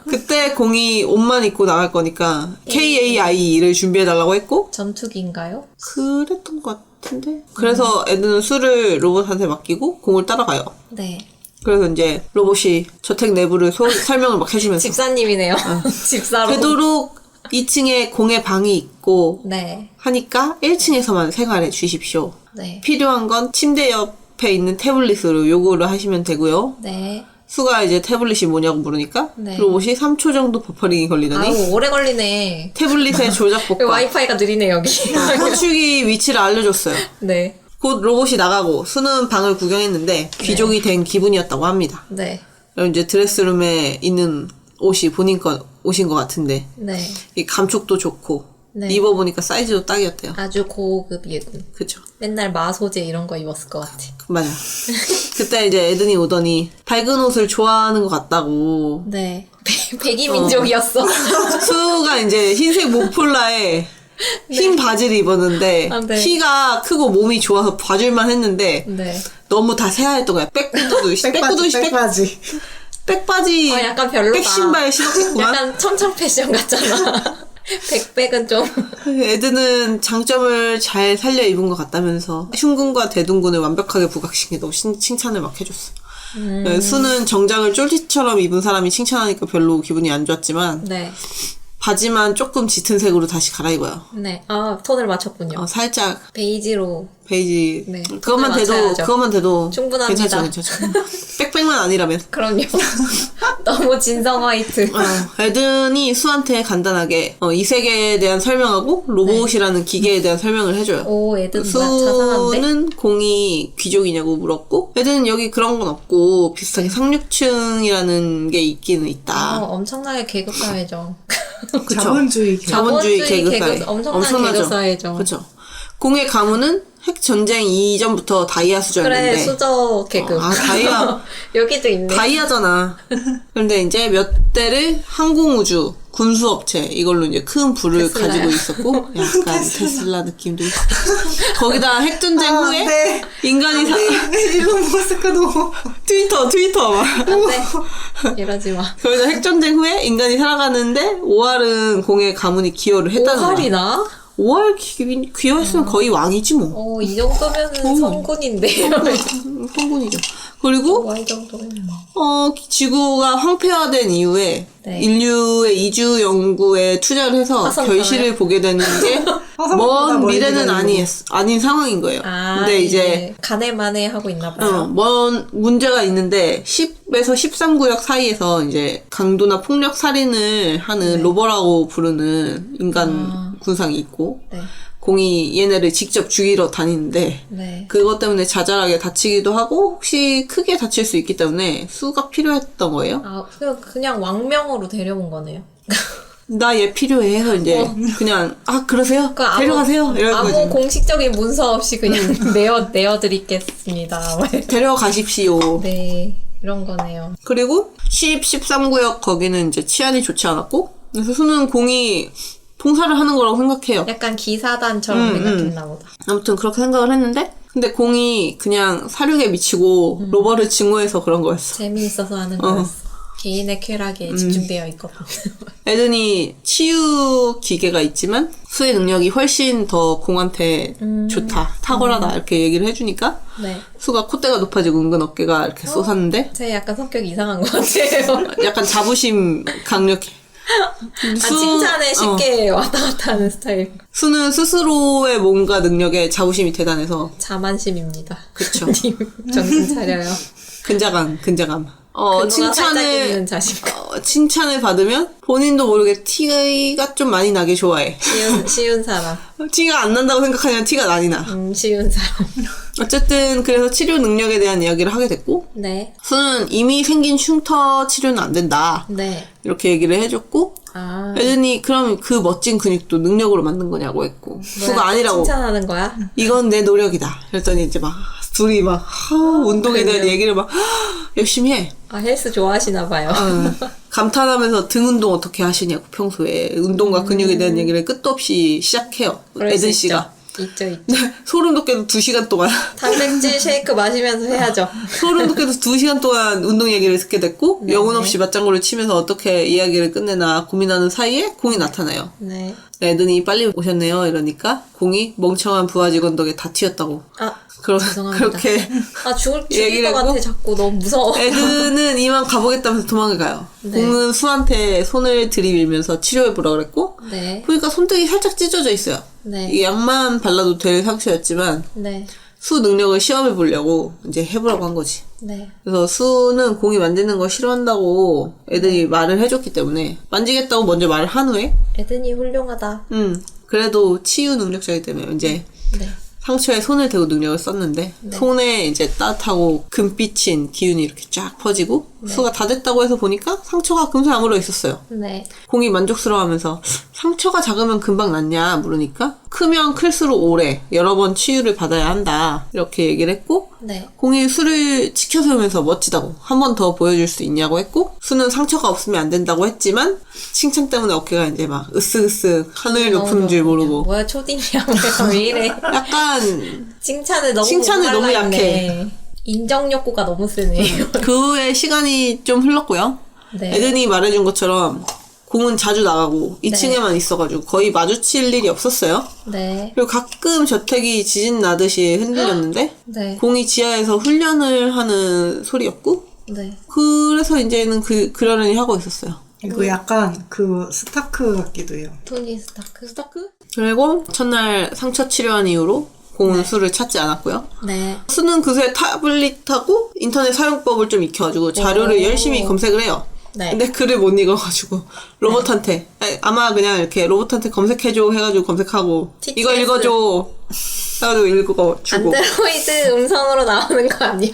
그때 공이 옷만 입고 나갈 거니까 KAI를 준비해달라고 했고 전투기인가요? 그랬던 것 같은데 그래서 에드는 수를 로봇한테 맡기고 공을 따라가요. 네. 그래서 이제 로봇이 저택 내부를 설명을 막 해주면서 집사님이네요. 집사로. 되도록 2층에 공의 방이 있고 네. 하니까 1층에서만 생활해 주십시오. 네. 필요한 건 침대 옆에 있는 태블릿으로 요구를 하시면 되고요. 네. 수가 이제 태블릿이 뭐냐고 물으니까 네. 로봇이 3초 정도 버퍼링이 걸리더니 아우 오래 걸리네. 태블릿의 조작법과 와이파이가 느리네 여기. 호출기 위치를 알려줬어요. 네. 곧 로봇이 나가고 수는 방을 구경했는데 귀족이 된 기분이었다고 합니다. 네. 그리고 이제 드레스룸에 있는 옷이 본인 옷인 것 같은데 네. 이 감촉도 좋고 네. 입어보니까 사이즈도 딱이었대요. 아주 고급 예군. 그쵸. 맨날 마소재 이런 거 입었을 것 같아. 맞아. 그때 이제 에든이 오더니 밝은 옷을 좋아하는 것 같다고. 네. 백이 민족이었어. 수가 이제 흰색 목폴라에 흰 바지를 입었는데 아, 네. 키가 크고 몸이 좋아서 봐줄만 했는데 네. 너무 다 새하였던 거야. 백바지. 백바지, 약간 별로다. 백신발 신었구만. 약간 첨청 패션 같잖아. 백백은 좀. 에드는 장점을 잘 살려 입은 것 같다면서 흉군과 대둔군을 완벽하게 부각시키고 칭찬을 막 해줬어. 수는 정장을 쫄티처럼 입은 사람이 칭찬하니까 별로 기분이 안 좋았지만 네. 바지만 조금 짙은 색으로 다시 갈아입어요. 네. 아, 톤을 맞췄군요. 살짝 베이지로. 베이지. 네. 그것만 돼도 충분합니다. 괜찮죠. 백백만 아니라면. 그럼요. 너무 진성 화이트. 에든이 수한테 간단하게 이 세계에 대한 설명하고 로봇이라는 기계에 대한 설명을 해줘요. 오, 애들 자상한데? 수는 공이 귀족이냐고 물었고 에든은 여기 그런 건 없고 비슷하게 상류층이라는 게 있기는 있다. 엄청나게 계급사회죠. 그쵸? 자본주의 자본주의 계급사회. 엄청난 계급사회죠. 그렇죠. 공의 가문은 핵 전쟁 이전부터 다이아 수저였는데. 그래, 수저 계급. 다이아. 여기도 있네. 다이아잖아. 그런데 이제 몇 대를 항공우주 군수업체 이걸로 이제 큰 부를 테슬라야. 가지고 있었고 약간 테슬라 느낌도 있고 거기다 핵전쟁 후에 네. 인간이 일론 머스크도 트위터 막 안 돼. 이러지 마. 거기다 핵전쟁 후에 인간이 살아가는데 5할은 공의 가문이 기여를 했다는 거야. 5할이나? 5할 기여했으면 거의 왕이지 뭐. 이 정도면은 성군인데. 성군이죠. 그리고 5할 정도면. 지구가 황폐화된 이후에 네. 인류의 이주 연구에 투자를 해서 화성 결실을 보게 되는 게 먼 미래는 아닌 상황인 거예요. 근데 이제 가네마네 하고 있나 봐요. 먼 문제가 있는데 10에서 13구역 사이에서 이제 강도나 폭력 살인을 하는 로버라고 부르는 인간 군상이 있고 네. 공이 얘네를 직접 죽이러 다니는데 네. 그것 때문에 자잘하게 다치기도 하고 혹시 크게 다칠 수 있기 때문에 수가 필요했던 거예요. 그냥 왕명으로 데려온 거네요. 나 얘 필요해 해서 이제 그냥 그러세요? 데려가세요. 이런 아무 거지. 공식적인 문서 없이 그냥 내어드리겠습니다. 데려가십시오. 네. 이런 거네요. 그리고 10, 13구역 거기는 이제 치안이 좋지 않았고 그래서 수는 공이 봉사를 하는 거라고 생각해요. 약간 기사단처럼 생각했나 보다. 아무튼 그렇게 생각을 했는데 근데 공이 그냥 사륙에 미치고 로버를 증오해서 그런 거였어. 재미있어서 하는 거였어. 개인의 쾌락에 집중되어 있거든. 에든이 치유 기계가 있지만 수의 능력이 훨씬 더 공한테 좋다, 탁월하다 이렇게 얘기를 해주니까 네. 수가 콧대가 높아지고 은근 어깨가 이렇게 솟았는데 제 약간 성격이 이상한 것 같아요. 약간 자부심 강력해. 칭찬에 쉽게 왔다 갔다 하는 스타일. 수는 스스로의 몸과 능력에 자부심이 대단해서 자만심입니다. 그쵸. 님, 정신 차려요. 근자감. 살짝 있는 자신감. 칭찬을 받으면 본인도 모르게 티가 좀 많이 나게 좋아해. 쉬운 사람. 티가 안 난다고 생각하면 티가 많이 나. 쉬운 사람. 어쨌든 그래서 치료 능력에 대한 이야기를 하게 됐고 네. 수는 이미 생긴 흉터 치료는 안 된다. 네. 이렇게 얘기를 해줬고 에든이 그럼 그 멋진 근육도 능력으로 만든 거냐고 했고 수가 아니라고. 칭찬하는 거야? 이건 내 노력이다. 그랬더니 이제 막 둘이 막 운동에 대한 얘기를 막 열심히 해. 헬스 좋아하시나 봐요. 감탄하면서 등 운동 어떻게 하시냐고 평소에 운동과 근육에 대한 얘기를 끝도 없이 시작해요. 에든 씨가. 있죠. 소름 돋게도 2시간 동안 단백질 쉐이크 마시면서 해야죠. 소름 돋게도 2시간 동안 운동 얘기를 듣게 됐고 영혼 없이 맞장구를 치면서 어떻게 이야기를 끝내나 고민하는 사이에 공이 나타나요. 네. 에든이 빨리 오셨네요. 이러니까 공이 멍청한 부하 직원 덕에 다 튀었다고. 죄송합니다. 그렇게 죽일 것 같아. 자꾸 너무 무서워. 에든은 이만 가보겠다면서 도망을 가요. 네. 공은 수한테 손을 들이밀면서 치료해보라 그랬고 네. 보니까 손등이 살짝 찢어져 있어요. 네. 이게 약만 발라도 될 상처였지만 네. 수 능력을 시험해보려고 이제 해보라고 한 거지. 네. 그래서 수는 공이 만지는 거 싫어한다고 애들이 말을 해줬기 때문에 만지겠다고 먼저 말을 한 후에 에든이 훌륭하다. 그래도 치유 능력자이기 때문에 이제 네. 상처에 손을 대고 능력을 썼는데 손에 이제 따뜻하고 금빛인 기운이 이렇게 쫙 퍼지고 수가 다 됐다고 해서 보니까 상처가 금세 아물어 있었어요. 네. 공이 만족스러워하면서 상처가 작으면 금방 낫냐 물으니까 크면 클수록 오래 여러 번 치유를 받아야 한다 이렇게 얘기를 했고 네. 공이 수를 지켜세우면서 멋지다고 한 번 더 보여줄 수 있냐고 했고 수는 상처가 없으면 안 된다고 했지만 칭찬 때문에 어깨가 이제 막 으쓱으쓱 하늘 높은 줄 모르고 뭐야 초딩이야 왜 이래. 약간 칭찬을 너무 너무 못 약해. 인정 욕구가 너무 세네. 그 후에 시간이 좀 흘렀고요. 네. 에든이 말해준 것처럼 공은 자주 나가고 2층에만 있어가지고 거의 마주칠 일이 없었어요. 네. 그리고 가끔 저택이 지진 나듯이 흔들렸는데 네. 공이 지하에서 훈련을 하는 소리였고 네. 그래서 이제는 그러려니 하고 있었어요. 이거 약간 그 스타크 같기도 해요. 토니 스타크. 스타크? 그리고 첫날 상처 치료한 이후로 공은 수를 찾지 않았고요. 네. 수는 그새 타블릿하고 인터넷 사용법을 좀 익혀가지고 자료를 오. 열심히 검색을 해요. 네. 근데 글을 못 읽어가지고 로봇한테 아마 그냥 이렇게 로봇한테 검색해줘 해가지고 검색하고 TTS. 이거 읽어줘 해가지고 읽어주고 안드로이드 음성으로 나오는 거 아니야?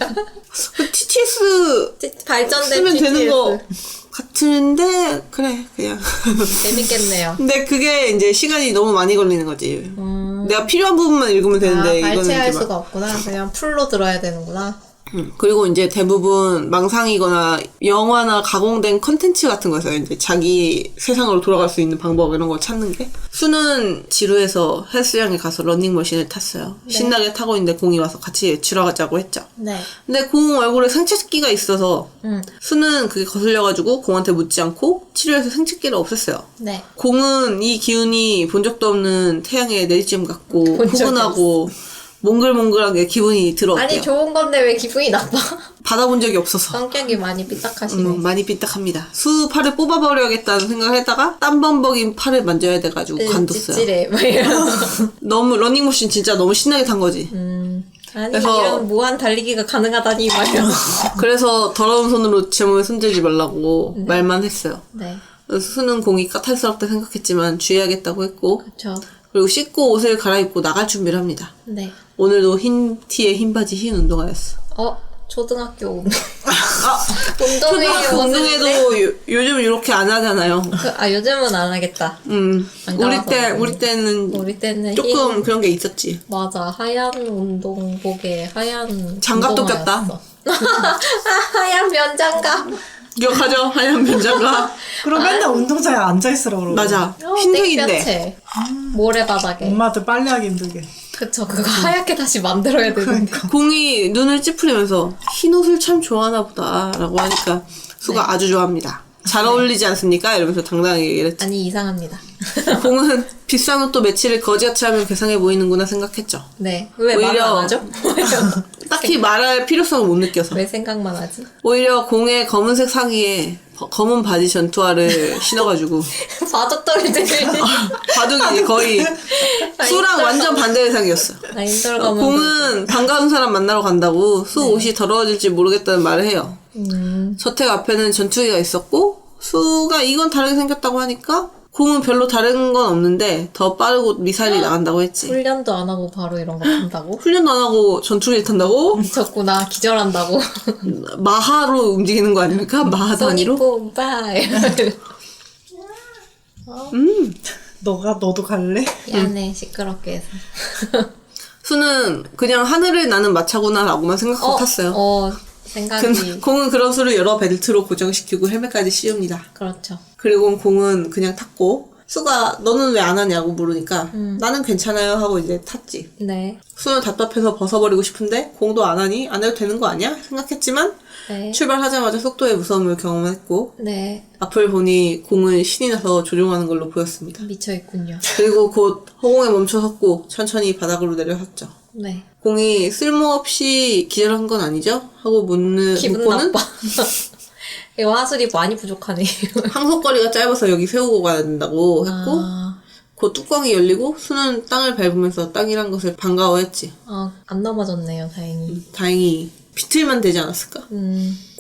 그 TTS 발전된 쓰면 TTS. 되는 거 같은데 그래 그냥 재밌겠네요. 근데 그게 이제 시간이 너무 많이 걸리는 거지. 내가 필요한 부분만 읽으면 되는데 이거는 발췌할 이제 막 수가 없구나. 그냥 풀로 들어야 되는구나. 그리고 이제 대부분 망상이거나 영화나 가공된 컨텐츠 같은 거에서 이제 자기 세상으로 돌아갈 수 있는 방법 이런 걸 찾는 게 수는 지루해서 헬스장에 가서 러닝머신을 탔어요. 신나게 타고 있는데 공이 와서 같이 외출하 가자고 했죠. 네. 근데 공 얼굴에 생채기가 있어서 음. 수는 그게 거슬려가지고 공한테 묻지 않고 치료해서 생채기를 없앴어요. 네. 공은 이 기운이 본 적도 없는 태양의 내리쬐 같고 본 적이 포근하고 몽글몽글하게 기분이 들어왔대요. 아니 좋은 건데 왜 기분이 나빠? 받아본 적이 없어서 성격이 많이 삐딱하시네. 많이 삐딱합니다. 수 팔을 뽑아버려야겠다는 생각을 했다가 땀범벅인 팔을 만져야 돼가지고 관뒀어요. 찌찌래. 막 이러면서. 너무 러닝머신 진짜 너무 신나게 탄 거지. 아니 그래서- 이런 무한 달리기가 가능하다니 막 이러면서. 그래서 더러운 손으로 제 몸에 손들지 말라고 말만 했어요. 네. 그래서 수는 공이 까탈스럽다 생각했지만 주의하겠다고 했고 그렇죠. 그리고 씻고 옷을 갈아입고 나갈 준비를 합니다. 네. 오늘도 흰 티에 흰 바지 흰 운동화였어. 초등학교 운동. 운동회 초등학교 운동회도 요즘 이렇게 안 하잖아요. 요즘은 안 하겠다. 안 우리 가봐서 때는 우리 때는 조금 흰- 그런 게 있었지. 맞아. 하얀 운동복에 하얀 장갑도 운동화였어. 하얀 면장갑. 기억하죠? 하얀 면장갑. 그럼 맨날 운동장에 앉아있으라고 그러고. 맞아. 흰색인데. 땡볕에 모래바닥에. 엄마들 빨래하기 힘들게. 그쵸. 그거 하얗게 다시 만들어야 되는데. 공이 눈을 찌푸리면서 흰 옷을 참 좋아하나 보다 라고 하니까 수가 네. 아주 좋아합니다. 잘 어울리지 않습니까? 이러면서 당당하게 얘기를 했죠. 아니 이상합니다. 공은 비싼 옷도 매치를 거지같이 하면 괴상해 보이는구나 생각했죠. 네. 왜 말을 오히려- 안 하죠? 딱히 말할 필요성을 못 느껴서. 왜 생각만 하지? 오히려 공의 검은색 상의에 검은 바지 전투화를 신어가지고 바둑돌이들. 바둑이 거의 수랑 완전 반대 의상이었어요. 인돌 검은 공은 반가운 사람 만나러 간다고 수 옷이 더러워질지 모르겠다는 말을 해요. 저택 앞에는 전투기가 있었고 수가 이건 다르게 생겼다고 하니까 공은 별로 다른 건 없는데 더 빠르고 미사일이 나간다고 했지. 훈련도 안 하고 바로 이런 거 한다고? 훈련도 안 하고 전투기를 탄다고? 미쳤구나. 기절한다고. 마하로 움직이는 거 아닙니까? 마하 단위로? 소니폼바이. 너도 갈래? 미안해. 시끄럽게 해서. 수는 그냥 하늘을 나는 마차구나라고만 생각하고 탔어요. 생각이. 근데 공은 그런 수를 여러 벨트로 고정시키고 헬멧까지 씌웁니다. 그렇죠. 그리고 공은 그냥 탔고 수가 너는 왜 안 하냐고 물으니까 나는 괜찮아요 하고 이제 탔지. 네. 수는 답답해서 벗어버리고 싶은데 공도 안 하니 안 해도 되는 거 아니야? 생각했지만 네. 출발하자마자 속도의 무서움을 경험했고 네. 앞을 보니 공은 신이 나서 조종하는 걸로 보였습니다. 미쳐있군요. 그리고 곧 허공에 멈춰섰고 천천히 바닥으로 내려섰죠. 네. 공이 쓸모없이 기절한 건 아니죠? 하고 기분 묻고는 나빠. 이 화술이 많이 부족하네. 항속거리가 짧아서 여기 세우고 가야 된다고 했고 아, 그 뚜껑이 열리고 수는 땅을 밟으면서 땅이란 것을 반가워했지. 안 넘어졌네요, 다행히. 다행히 비틀만 되지 않았을까?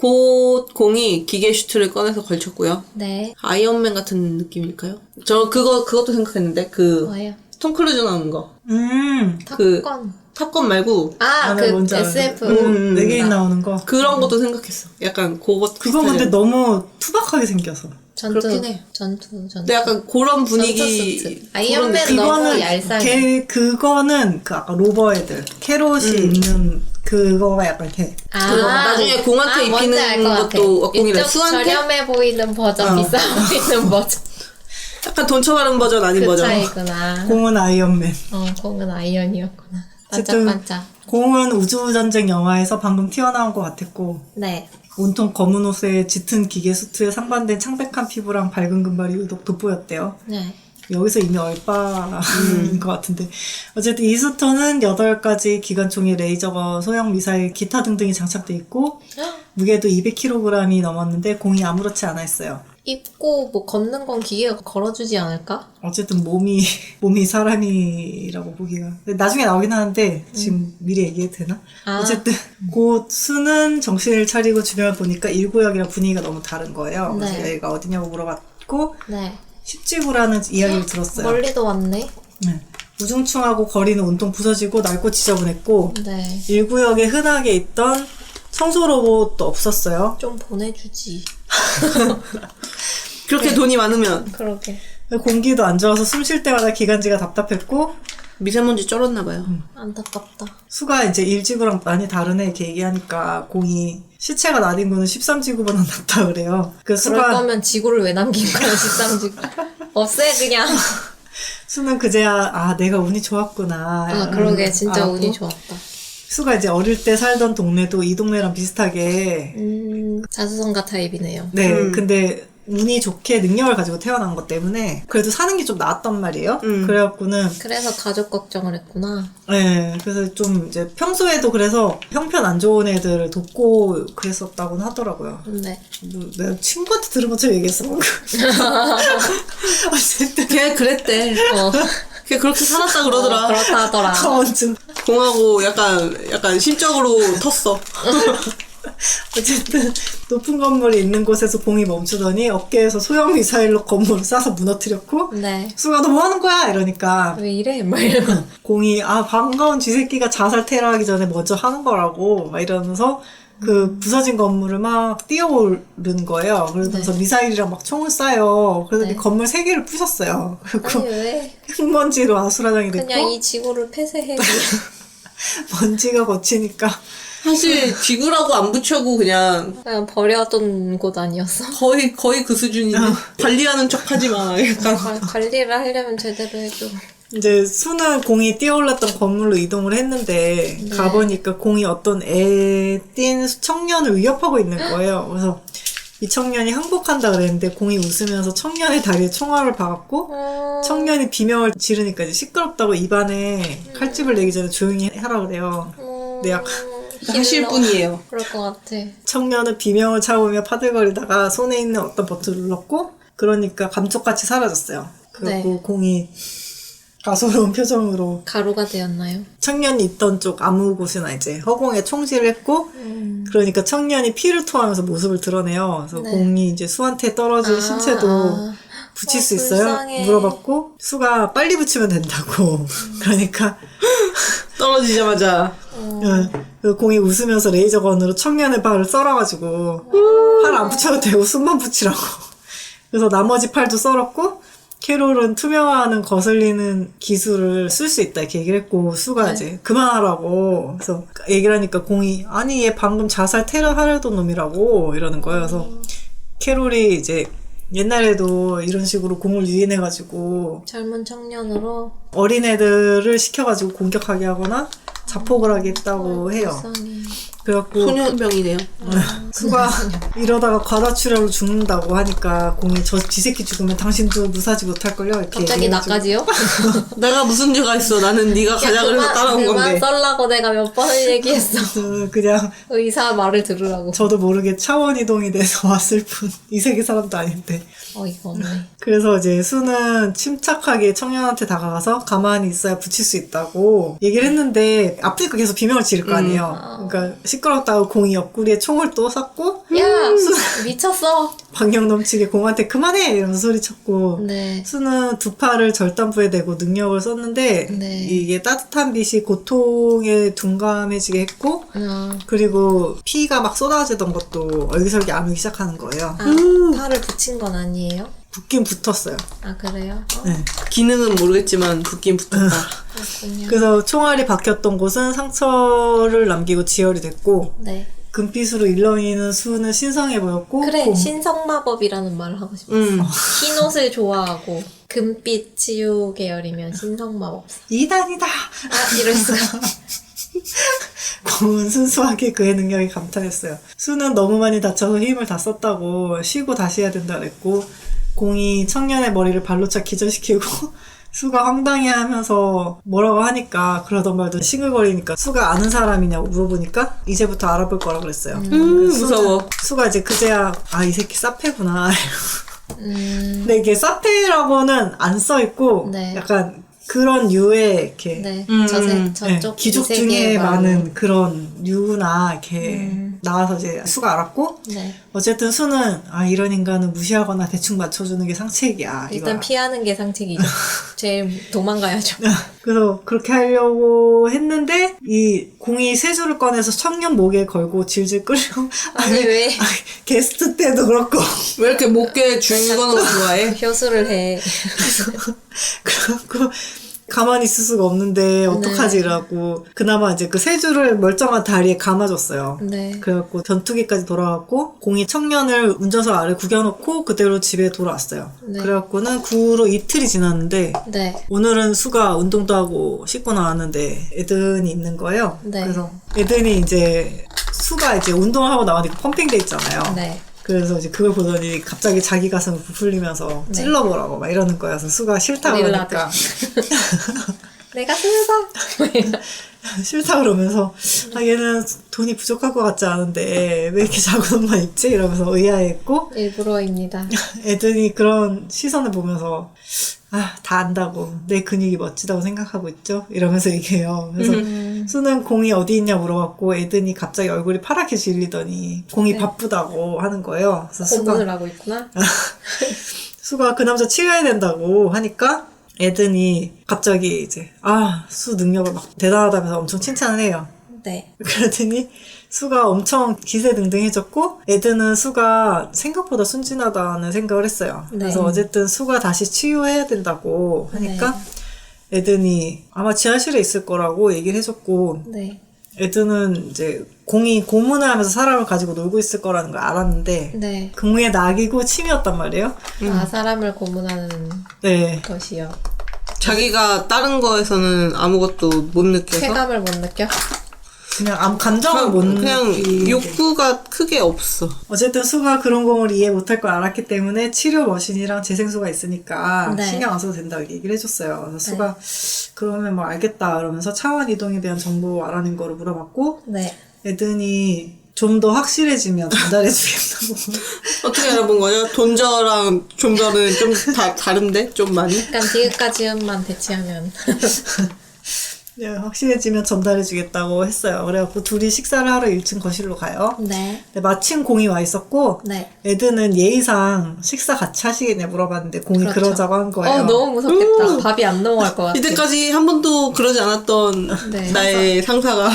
곧 공이 기계 슈트를 꺼내서 걸쳤고요. 네. 아이언맨 같은 느낌일까요? 저 그것도 생각했는데 뭐예요? 톰 크루즈 나오는 거. 탑건. 탑건 말고 아, 네, 그 뭔지 알아요. SF. 네 개인 나오는 거. 그런 것도 생각했어. 약간 그거 그거 근데 너무 투박하게 생겨서. 그렇긴 해. 전투. 근데 약간 그런 분위기. 전투 수트. 아이언맨 너무 그거는 얄쌍해. 그거는 그 아까 로버 애들 캐롯이 입는 그거가 약간 걔. 나중에 공한테 뭔지 알것 입히는 같아. 것도 어공이래. 이쪽 수한테 저렴해 보이는 버전, 비싸 보이는 버전. 약간 돈 쳐가는 버전 아닌 그 버전. 차이구나. 공은 아이언맨. 공은 아이언이었구나. 어쨌든 반짝반짝. 공은 우주전쟁 영화에서 방금 튀어나온 것 같았고 네. 온통 검은 옷에 짙은 기계 수트에 상반된 창백한 피부랑 밝은 금발이 유독 돋보였대요. 네. 여기서 이미 얼빠인 것 같은데 어쨌든 이 수터는 8가지 기관총의 레이저거, 소형 미사일, 기타 등등이 장착돼 있고 무게도 200kg이 넘었는데 공이 아무렇지 않아 했어요. 입고 뭐 걷는 건 기계가 걸어주지 않을까? 어쨌든 몸이 사람이라고 보기가. 근데 나중에 나오긴 하는데 지금 미리 얘기해도 되나? 아. 어쨌든 그 수는 정신을 차리고 주변을 보니까 1구역이랑 분위기가 너무 다른 거예요. 그래서 네. 여기가 어디냐고 물어봤고 네. 10지구라는 이야기를 들었어요. 멀리도 왔네. 네. 우중충하고 거리는 온통 부서지고 낡고 지저분했고 네. 1구역에 흔하게 있던 청소 로봇도 없었어요. 좀 보내주지. 그렇게 돈이 많으면 그러게. 공기도 안 좋아서 숨 쉴 때마다 기관지가 답답했고 미세먼지 쩔었나봐요. 안타깝다. 수가 이제 1지구랑 많이 다르네 이렇게 얘기하니까 공이 시체가 나뉜 거는 13지구보다 낫다 그래요. 그 그럴 수가 거면 지구를 왜 남긴 거야, 13지구. 없애, 그냥. 수는 그제야 내가 운이 좋았구나. 아, 그러게. 진짜 알았고, 운이 좋았다. 수가 이제 어릴 때 살던 동네도 이 동네랑 비슷하게 자수성가 타입이네요. 네, 근데 운이 좋게 능력을 가지고 태어난 것 때문에 그래도 사는 게 좀 나았단 말이에요. 그래갖고는 그래서 가족 걱정을 했구나. 네, 그래서 좀 이제 평소에도 그래서 형편 안 좋은 애들을 돕고 그랬었다고는 하더라고요. 네. 뭐, 내가 친구한테 들은 것처럼 얘기했어. 어쨌든 걔 그랬대. 걔 그렇게 살았다 그러더라. 그렇다 하더라. 아무튼 공하고 약간 심적으로 텄어. 어쨌든 높은 건물이 있는 곳에서 공이 멈추더니 어깨에서 소형 미사일로 건물을 쏴서 무너뜨렸고 네. 수가 너 뭐 하는 거야? 이러니까 왜 이래? 막 이러면. 공이 반가운 쥐새끼가 자살 테러하기 전에 먼저 하는 거라고 막 이러면서 그 부서진 건물을 막 뛰어오르는 거예요. 그러면서 미사일이랑 막 총을 쏴요. 그래서 네. 건물 3개를 부셨어요. 그리고 아니, 왜? 흙먼지로 아수라장이 됐고 그냥 이 지구를 폐쇄해. 먼지가 거치니까 사실 지구라고 안 붙여고 그냥 그냥 버려둔 곳 아니었어? 거의 그 수준인데 관리하는 척 하지 마. 약간 관리를 하려면 제대로 해줘. 이제 수는 공이 뛰어올랐던 건물로 이동을 했는데 네. 가보니까 공이 어떤 애띤 청년을 위협하고 있는 거예요. 그래서 이 청년이 항복한다 그랬는데 공이 웃으면서 청년의 다리에 총알을 박았고 청년이 비명을 지르니까 이제 시끄럽다고 입안에 칼집을 내기 전에 조용히 하라 그래요. 근데 약간 하실 분이에요. 그럴 것 같아. 청년은 비명을 참으며 파들거리다가 손에 있는 어떤 버튼을 눌렀고 그러니까 감쪽같이 사라졌어요. 그리고 네. 공이 가소로운 표정으로 가루가 되었나요? 청년이 있던 쪽 아무 곳이나 이제 허공에 총질을 했고 그러니까 청년이 피를 토하면서 모습을 드러내요. 그래서 네. 공이 이제 수한테 떨어진 신체도 붙일 수 있어요? 불쌍해. 물어봤고 수가 빨리 붙이면 된다고. 그러니까 떨어지자마자 그 공이 웃으면서 레이저건으로 청년의 발을 썰어가지고 팔 안 붙여도 되고 숨만 붙이라고. 그래서 나머지 팔도 썰었고 캐롤은 투명화하는 거슬리는 기술을 쓸 수 있다 이렇게 얘기를 했고 수가 이제 그만하라고 그래서 얘기를 하니까 공이 아니 얘 방금 자살 테러 하려던 놈이라고 이러는 거예요. 그래서 캐롤이 이제 옛날에도 이런 식으로 공을 유인해가지고 젊은 청년으로 어린애들을 시켜가지고 공격하게 하거나 자폭을 하게 했다고 해요. 불쌍해. 그래갖고 소년병이네요. 수가 이러다가 과다출혈로 죽는다고 하니까 공이 저 지새끼 죽으면 당신도 무사지 못할걸요? 이렇게 갑자기 얘기해가지고. 나까지요? 내가 무슨 죄가 있어. 나는 네가 가자 그래서 따라온 그만 건데. 썰라고 내가 몇 번을 얘기했어. 저는 그냥 의사 말을 들으라고. 저도 모르게 차원 이동이 돼서 왔을 뿐 이 세계 사람도 아닌데 어이가 없네. 그래서 이제 수는 침착하게 청년한테 다가가서 가만히 있어야 붙일 수 있다고 얘기를 했는데 아프니까 계속 비명을 지를 거 아니에요. 그러니까 시끄럽다고 공이 옆구리에 총을 또 쐈고 야, 미쳤어. 방역 넘치게 공한테 그만해 이러면서 소리쳤고 네. 수는 두 팔을 절단부에 대고 능력을 썼는데 네. 이게 따뜻한 빛이 고통에 둔감해지게 했고 그리고 피가 막 쏟아지던 것도 얼기설기 아물기 시작하는 거예요. 아, 팔을 붙인 건 아니에요? 붙긴 붙었어요. 아, 그래요? 네. 기능은 모르겠지만 붙긴 붙었다. 그렇군요. 그래서 총알이 박혔던 곳은 상처를 남기고 지혈이 됐고 네. 금빛으로 일렁이는 수는 신성해 보였고 그래, 공- 신성마법이라는 말을 하고 싶었어. 흰 옷을 좋아하고 금빛 치유 계열이면 신성마법사. 이단이다. 아, 이럴 수가. 공은 순수하게 그의 능력에 감탄했어요. 수는 너무 많이 다쳐서 힘을 다 썼다고 쉬고 다시 해야 된다 그랬고 공이 청년의 머리를 발로 차 기절시키고 수가 황당해하면서 뭐라고 하니까 그러던 말도 싱글거리니까 수가 아는 사람이냐고 물어보니까 이제부터 알아볼 거라 그랬어요. 무서워. 수가 이제 그제야 이 새끼 사페구나. 음, 근데 이게 사페라고는 안 써있고 네. 약간 그런 류의 이렇게 네. 네, 저쪽 귀족 이세계의 중에 말로. 많은 그런 류나 이렇게 나와서 이제 수가 알았고 네. 어쨌든 수는 이런 인간은 무시하거나 대충 맞춰주는 게 상책이야. 일단 이거야. 피하는 게 상책이죠. 제일 도망가야죠. 그래서 그렇게 하려고 했는데 이 공이 세 줄을 꺼내서 청년 목에 걸고 질질 끌려. 아니, 왜 게스트 때도 그렇고 왜 이렇게 목에 줄거는 거 좋아해? 효수를 해. 그래갖고 가만히 있을 수가 없는데 어떡하지 이라고 그나마 이제 그 세 줄을 멀쩡한 다리에 감아줬어요. 네. 그래갖고 전투기까지 돌아왔고 공이 청년을 운전석 아래 구겨놓고 그대로 집에 돌아왔어요. 네. 그래갖고는 그 후로 이틀이 지났는데 네. 오늘은 수가 운동도 하고 씻고 나왔는데 에든이 있는 거예요. 네. 그래서 에든이 이제 수가 이제 운동하고 나오니까 펌핑돼 있잖아요. 네. 그래서 이제 그걸 보더니 갑자기 자기 가슴을 부풀리면서 네. 찔러보라고 막 이러는 거야. 그래서 수가 싫다 고릴라들. 그러니까 내가 쓰다. 싫다 그러면서 얘는 돈이 부족할 것 같지 않은데 왜 이렇게 작은 옷만 입지? 이러면서 의아해했고 일부러입니다. 애들이 그런 시선을 보면서 다 안다고 내 근육이 멋지다고 생각하고 있죠? 이러면서 얘기해요. 그래서 수는 공이 어디 있냐 물어봤고 에든이 갑자기 얼굴이 파랗게 질리더니 공이 네. 바쁘다고 하는 거예요. 그래서 고문을 하고 있구나. 수가 그 남자 치료해야 된다고 하니까 에든이 갑자기 이제 수 능력을 막 대단하다면서 엄청 칭찬을 해요. 네. 그러더니 수가 엄청 기세등등해졌고 에드는 수가 생각보다 순진하다는 생각을 했어요. 네. 그래서 어쨌든 수가 다시 치유해야 된다고 하니까 에든이 아마 지하실에 있을 거라고 얘기를 해줬고 네. 에드는 이제 공이 고문을 하면서 사람을 가지고 놀고 있을 거라는 걸 알았는데 네. 공의 낙이고 침이었단 말이에요. 사람을 고문하는 네. 것이요. 자기가 다른 거에서는 아무것도 못 느껴서 쾌감을 못 느껴? 그냥 아무 감정을 못 그냥 느끼게. 욕구가 크게 없어. 어쨌든 수가 그런 공을 이해 못할 걸 알았기 때문에 치료 머신이랑 재생소가 있으니까 네. 신경 안 써도 된다고 얘기를 해줬어요. 그래서 수가 그러면 뭐 알겠다 그러면서 차원 이동에 대한 정보 알아낸 거를 물어봤고 네. 에든이 좀 더 확실해지면 전달해주겠다고. 어떻게 알아본 거죠? 돈저랑 좀저는 좀 다른데? 좀 많이? 약간 디귿까지음만 대체하면. 네, 확실해지면 전달해주겠다고 했어요. 그래갖고 둘이 식사를 하러 1층 거실로 가요. 네. 근데 마침 공이 와 있었고 네. 에드는 예의상 식사 같이 하시겠냐 물어봤는데 공이 그렇죠. 그러자고 한 거예요. 너무 무섭겠다. 밥이 안 넘어갈 것 같아. 이때까지 한 번도 그러지 않았던 네. 나의 상사가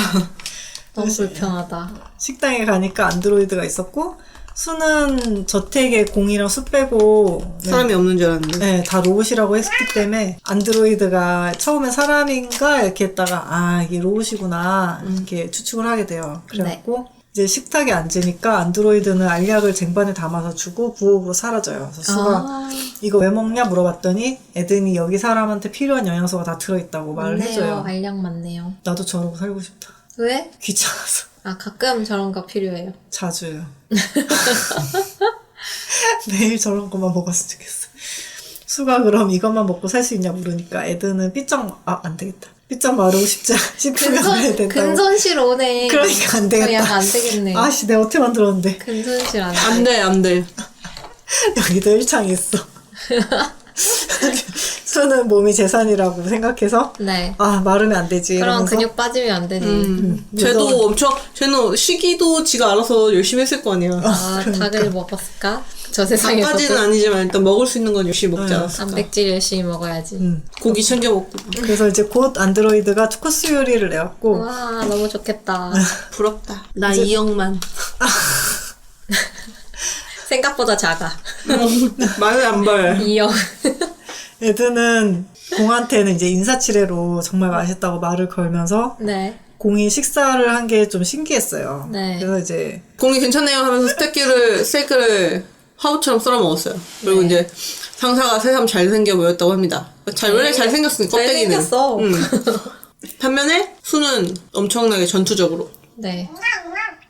너무 불편하다. 식당에 가니까 안드로이드가 있었고 수는 저택에 공이랑 수 빼고 사람이 없는 줄 알았는데. 네, 다 로봇이라고 했기 때문에 안드로이드가 처음에 사람인가 이렇게 했다가 이게 로봇이구나 이렇게 추측을 하게 돼요. 그래갖고 이제 식탁에 앉으니까 안드로이드는 알약을 쟁반에 담아서 주고 부엌으로 사라져요. 그래서 수가 이거 왜 먹냐 물어봤더니 에든이 여기 사람한테 필요한 영양소가 다 들어있다고 말을 맞네요. 해줘요. 알약 많네요. 나도 저러고 살고 싶다. 왜? 귀찮아서. 가끔 저런 거 필요해요. 자주요. 매일 저런 것만 먹었으면 좋겠어. 수가 그럼 이것만 먹고 살 수 있냐 물으니까 에드는 안 되겠다. 삐쩍 마르고 싶으면 해야 된다고. 근손실 오네. 그러니까 안 되겠다. 약 안 되겠네. 내가 어떻게 만들었는데. 근손실 안 돼. 안 돼, 안 돼. 여기도 1창 있어. 수는 몸이 재산이라고 생각해서 네. 아 마르면 안 되지 그럼 이러면서 근육 빠지면 안 되지. 쟤도 그래서- 엄청, 쟤는 쉬기도 지가 알아서 열심히 했을 거 아니야. 아, 닭을 먹었을까? 저 세상에서도. 밥까지는 아니지만 일단 먹을 수 있는 건 열심히 먹지 응. 않았을까. 단백질 열심히 먹어야지. 고기 챙겨 먹고. 그래서 이제 곧 안드로이드가 코스 요리를 내왔고 와, 너무 좋겠다. 부럽다. 나 이제- 2억만. 생각보다 작아. 말을 안 벌. 2억. 애드는 공한테는 이제 인사치레로 정말 맛있다고 말을 걸면서 네. 공이 식사를 한 게 좀 신기했어요. 네. 그래서 이제 공이 괜찮네요 하면서 스테이크를 화우처럼 썰어 먹었어요. 그리고 네. 이제 상사가 새삼 잘생겨 보였다고 합니다. 원래 잘생겼으니까 껍데기는. 잘생겼어. 반면에 수는 엄청나게 전투적으로 네.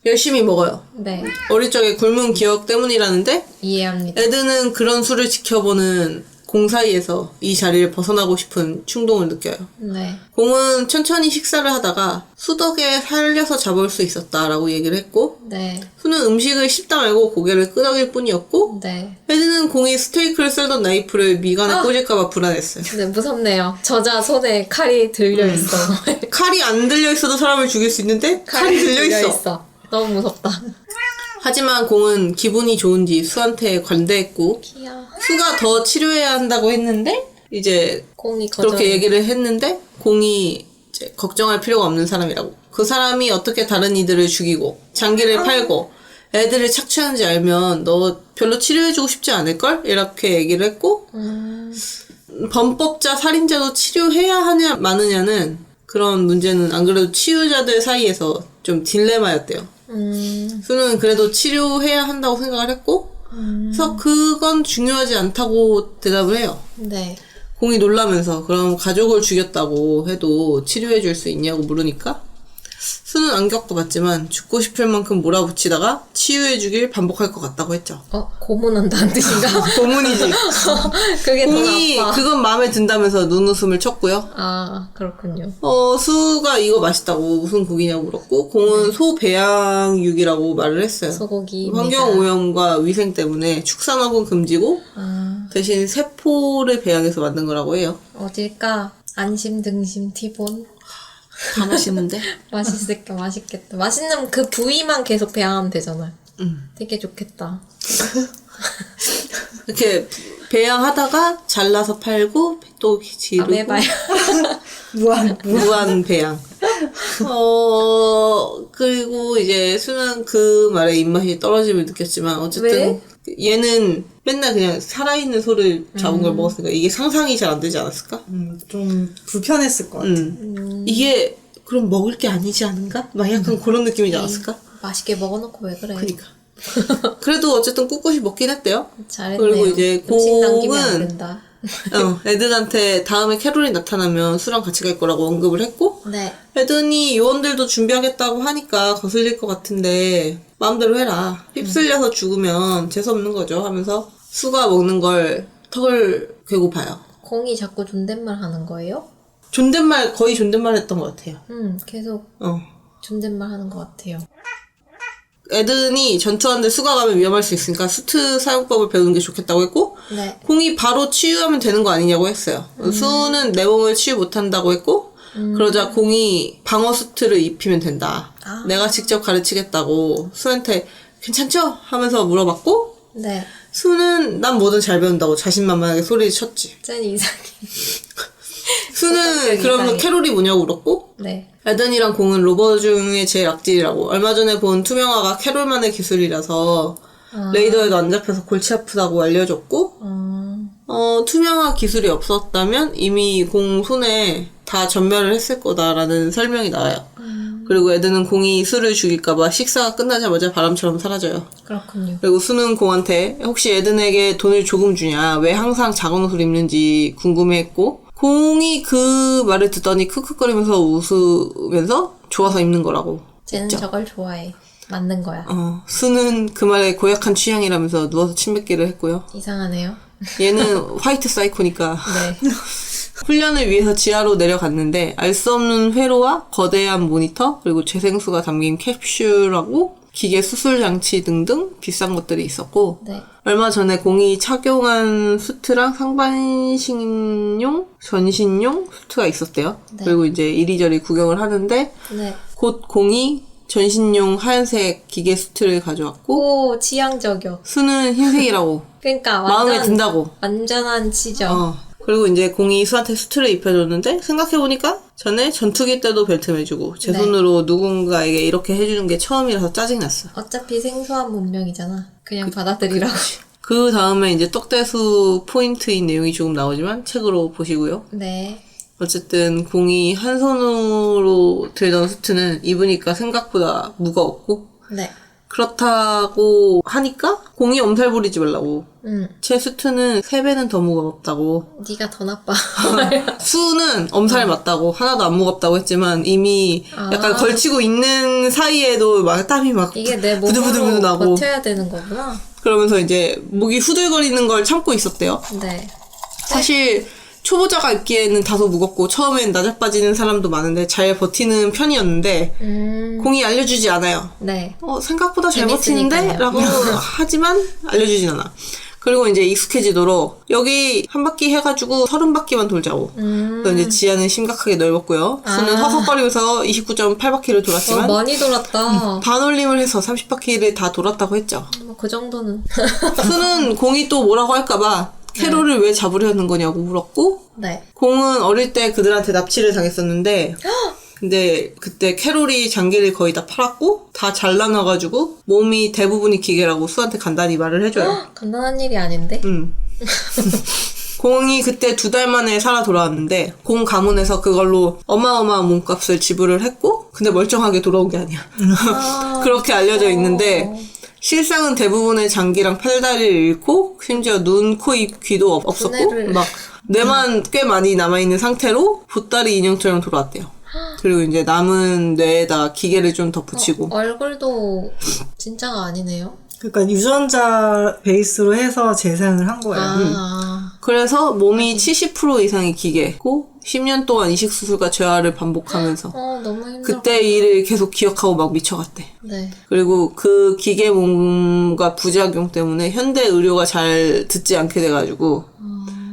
열심히 먹어요. 네. 어릴 적에 굶은 기억 때문이라는데 이해합니다. 애드는 그런 수를 지켜보는 공 사이에서 이 자리를 벗어나고 싶은 충동을 느껴요. 네. 공은 천천히 식사를 하다가 수 덕에 살려서 잡을 수 있었다라고 얘기를 했고 네. 수는 음식을 씹다 말고 고개를 끄덕일 뿐이었고 네. 헤드는 공이 스테이크를 썰던 나이프를 미간에 꽂을까봐 불안했어요. 네, 무섭네요. 저자 손에 칼이 들려있어. 칼이 안 들려있어도 사람을 죽일 수 있는데 칼이 들려있어. 너무 무섭다. 하지만 공은 기분이 좋은지 수한테 관대했고 귀여워. 수가 더 치료해야 한다고 했는데 이제 공이 거절. 그렇게 얘기를 했는데 공이 이제 걱정할 필요가 없는 사람이라고. 그 사람이 어떻게 다른 이들을 죽이고 장기를 팔고 애들을 착취하는지 알면 너 별로 치료해주고 싶지 않을걸? 이렇게 얘기를 했고 범법자 살인자도 치료해야 하냐 마느냐는 그런 문제는 안 그래도 치유자들 사이에서 좀 딜레마였대요. 수는 그래도 치료해야 한다고 생각을 했고 그래서 그건 중요하지 않다고 대답을 해요. 네. 공이 놀라면서 그럼 가족을 죽였다고 해도 치료해 줄 수 있냐고 물으니까 수는 안 겪어봤지만 죽고 싶을 만큼 몰아붙이다가 치유해 주길 반복할 것 같다고 했죠. 고문한다는 뜻인가? 고문이지. 그게 더 공이 나빠. 그건 마음에 든다면서 눈웃음을 쳤고요. 아, 그렇군요. 수가 이거 맛있다고 무슨 고기냐고 물었고 공은 소 배양육이라고 말을 했어요. 소고기입니다. 환경 오염과 위생 때문에 축산업은 금지고 대신 세포를 배양해서 만든 거라고 해요. 어딜까? 안심, 등심, 티본. 다 맛있는데? 맛있겠다. 맛있는 그 부위만 계속 배양하면 되잖아요. 되게 좋겠다. 이렇게 배양하다가 잘라서 팔고 또 지르고 매봐요. 무한 배양. 그리고 이제 수는 그 말에 입맛이 떨어짐을 느꼈지만 어쨌든 얘는 맨날 그냥 살아있는 소를 잡은 걸 먹었으니까 이게 상상이 잘 안 되지 않았을까? 좀 불편했을 것 같아. 이게 그럼 먹을 게 아니지 않은가? 막 약간 그런 느낌이지 않았을까? 맛있게 먹어놓고 왜 그래? 그니까. 그래도 어쨌든 꿋꿋이 먹긴 했대요. 잘했네요. 그리고 이제 음식 남기면 안 공은 된다. 애들한테 다음에 캐롤이 나타나면 수랑 같이 갈 거라고 언급을 했고 네. 애들이 요원들도 준비하겠다고 하니까 거슬릴 것 같은데 마음대로 해라. 휩쓸려서 죽으면 재수없는 거죠 하면서 수가 먹는 걸 턱을 괴고 봐요. 공이 자꾸 존댓말 하는 거예요? 거의 존댓말 했던 것 같아요. 계속 어. 존댓말 하는 것 같아요. 애든이 전투하는데 수가 가면 위험할 수 있으니까 수트 사용법을 배우는 게 좋겠다고 했고 네. 공이 바로 치유하면 되는 거 아니냐고 했어요. 수는 내 몸을 치유 못한다고 했고 그러자 공이 방어 수트를 입히면 된다. 내가 직접 가르치겠다고 수한테 괜찮죠? 하면서 물어봤고 네. 수는 난 뭐든 잘 배운다고 자신만만하게 소리를 쳤지. 짠 이상해. 수는 그러면서 캐롤이 뭐냐고 물었고 네. 에든이랑 공은 로봇 중에 제일 악질이라고. 얼마 전에 본 투명화가 캐롤만의 기술이라서 레이더에도 안 잡혀서 골치 아프다고 알려줬고 투명화 기술이 없었다면 이미 공 손에 다 전멸을 했을 거다라는 설명이 나와요. 그리고 에든은 공이 수를 죽일까봐 식사가 끝나자마자 바람처럼 사라져요. 그렇군요. 그리고 수는 공한테 혹시 에든에게 돈을 조금 주냐, 왜 항상 작은 옷을 입는지 궁금해했고 공이 그 말을 듣더니 크크거리면서 웃으면서 좋아서 입는 거라고 쟤는 했죠. 저걸 좋아해. 맞는 거야. 수는 그 말에 고약한 취향이라면서 누워서 침 뱉기를 했고요. 이상하네요. 얘는 화이트 사이코니까 네. 훈련을 위해서 지하로 내려갔는데 알 수 없는 회로와 거대한 모니터 그리고 재생수가 담긴 캡슐하고 기계 수술 장치 등등 비싼 것들이 있었고 네. 얼마 전에 공이 착용한 수트랑 상반신용, 전신용 수트가 있었대요. 네. 그리고 이제 이리저리 구경을 하는데 네. 곧 공이 전신용 하얀색 기계 수트를 가져왔고 오, 취향적이요. 수는 흰색이라고 그러니까 마음에 완전 든다고. 완전한 치죠. 그리고 이제 공이 수한테 수트를 입혀줬는데 생각해보니까 전에 전투기 때도 벨트 매주고 제 네. 손으로 누군가에게 이렇게 해주는 게 처음이라서 짜증났어. 어차피 생소한 문명이잖아. 그냥 받아들이라고. 그 다음에 이제 떡대수 포인트인 내용이 조금 나오지만 책으로 보시고요. 네. 어쨌든 공이 한 손으로 들던 수트는 입으니까 생각보다 무거웠고 네. 그렇다고 하니까 공이 엄살 부리지 말라고. 제 수트는 3배는 더 무겁다고. 네가 더 나빠. 수는 엄살 맞다고 하나도 안 무겁다고 했지만 이미 약간 걸치고 있는 사이에도 막 땀이 막 이게 내 부들부들 몸으로 나고 버텨야 되는 거구나. 그러면서 이제 목이 후들거리는 걸 참고 있었대요. 네. 사실 초보자가 입기에는 다소 무겁고 처음엔 나자빠지는 사람도 많은데 잘 버티는 편이었는데 공이 알려주지 않아요. 네. 생각보다 잘 버티는데? 재밌으니까요. 라고 하지만 알려주진 않아. 그리고 이제 익숙해지도록 여기 한 바퀴 해가지고 30바퀴만 돌자고. 그래서 이제 지하는 심각하게 넓었고요. 수는 허걱거리면서 29.8바퀴를 돌았지만 많이 돌았다. 반올림을 해서 30바퀴를 다 돌았다고 했죠. 뭐 그 정도는. 수는 공이 또 뭐라고 할까봐 캐롤을 왜 잡으려는 거냐고 물었고 네. 공은 어릴 때 그들한테 납치를 당했었는데 근데 그때 캐롤이 장기를 거의 다 팔았고 다 잘라놔가지고 몸이 대부분이 기계라고 수한테 간단히 말을 해줘요. 간단한 일이 아닌데? 공이 그때 2달 만에 살아 돌아왔는데 공 가문에서 그걸로 어마어마한 몸값을 지불을 했고 근데 멀쩡하게 돌아온 게 아니야. 그렇게 알려져 있는데 실상은 대부분의 장기랑 팔다리를 잃고 심지어 눈, 코, 입, 귀도 없었고 두뇌를. 막 뇌만 꽤 많이 남아있는 상태로 보따리 인형처럼 돌아왔대요. 그리고 이제 남은 뇌에다 기계를 좀 더 붙이고 얼굴도 진짜가 아니네요. 그러니까 유전자 베이스로 해서 재생을 한 거예요. 그래서 몸이 70% 이상이 기계고 10년 동안 이식 수술과 재활을 반복하면서 너무 힘들어. 그때 일을 계속 기억하고 막 미쳐갔대. 네. 그리고 그 기계 몸과 부작용 때문에 현대 의료가 잘 듣지 않게 돼가지고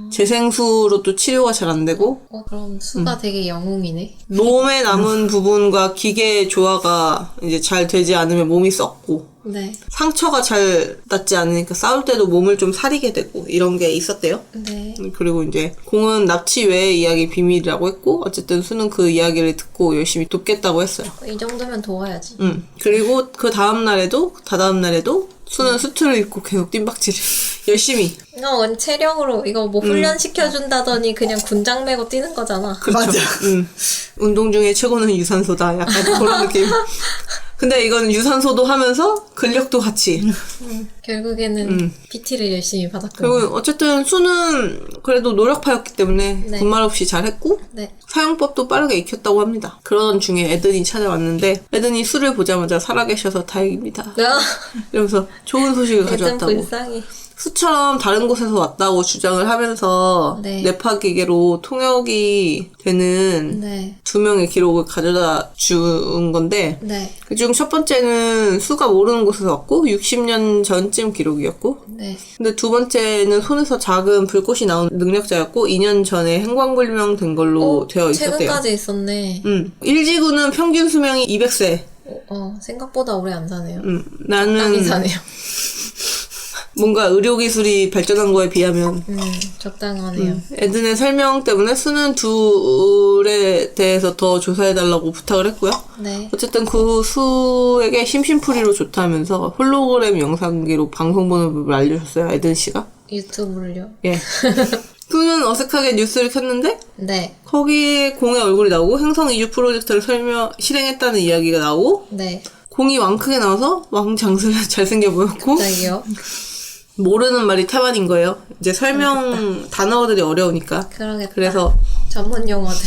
재생수로 또 치료가 잘 안 되고 그럼 수가 되게 영웅이네. 몸에 남은 부분과 기계 조화가 이제 잘 되지 않으면 몸이 썩고 네. 상처가 잘 낫지 않으니까 싸울 때도 몸을 좀 사리게 되고 이런 게 있었대요. 네. 그리고 이제 공은 납치 외의 이야기 비밀이라고 했고 어쨌든 수는 그 이야기를 듣고 열심히 돕겠다고 했어요. 이 정도면 도와야지. 그리고 그 다음 날에도 다다음 날에도 수는 수트를 입고 계속 뜀박질을 열심히. 이거 체력으로 이거 뭐 훈련시켜준다더니 그냥 군장 메고 뛰는 거잖아. 그렇죠. 맞아. 운동 중에 최고는 유산소다. 약간 그런 느낌. 근데 이건 유산소도 하면서 근력도 같이. 결국에는 PT를 열심히 받았고. 그리고 어쨌든 수는 그래도 노력파였기 때문에 네. 군말 없이 잘했고 네. 사용법도 빠르게 익혔다고 합니다. 그러던 중에 에든이 찾아왔는데 에든이 수를 보자마자 살아계셔서 다행입니다. 이러면서 좋은 소식을 애든 가져왔다고. 불쌍해. 수처럼 다른 곳에서 왔다고 주장을 하면서 네. 뇌파 기계로 통역이 되는 네. 2명의 기록을 가져다 준 건데 네. 그중 첫 번째는 수가 모르는 곳에서 왔고 60년 전쯤 기록이었고 네. 근데 두 번째는 손에서 작은 불꽃이 나온 능력자였고 2년 전에 행방불명 된 걸로 되어 있었대요. 최근까지 있었네. 일지구는 평균 수명이 200세. 생각보다 오래 안 사네요. 나는 적당히 사네요. 뭔가 의료기술이 발전한 거에 비하면 적당하네요. 에든의 설명 때문에 수는 둘에 대해서 더 조사해달라고 부탁을 했고요. 네. 어쨌든 그 수에게 심심풀이로 좋다면서 홀로그램 영상기로 방송 보는 법을 알려줬어요. 에든 씨가. 유튜브를요? 예. 수는 어색하게 뉴스를 켰는데 네. 거기에 공의 얼굴이 나오고 행성 이주 프로젝트를 실행했다는 이야기가 나오고 네. 공이 왕 크게 나와서 왕장수를 잘생겨 보였고 갑자기요? 모르는 말이 태반인 거예요. 이제 설명 단어들이 어려우니까. 그러겠다. 그래서 전문 용어들.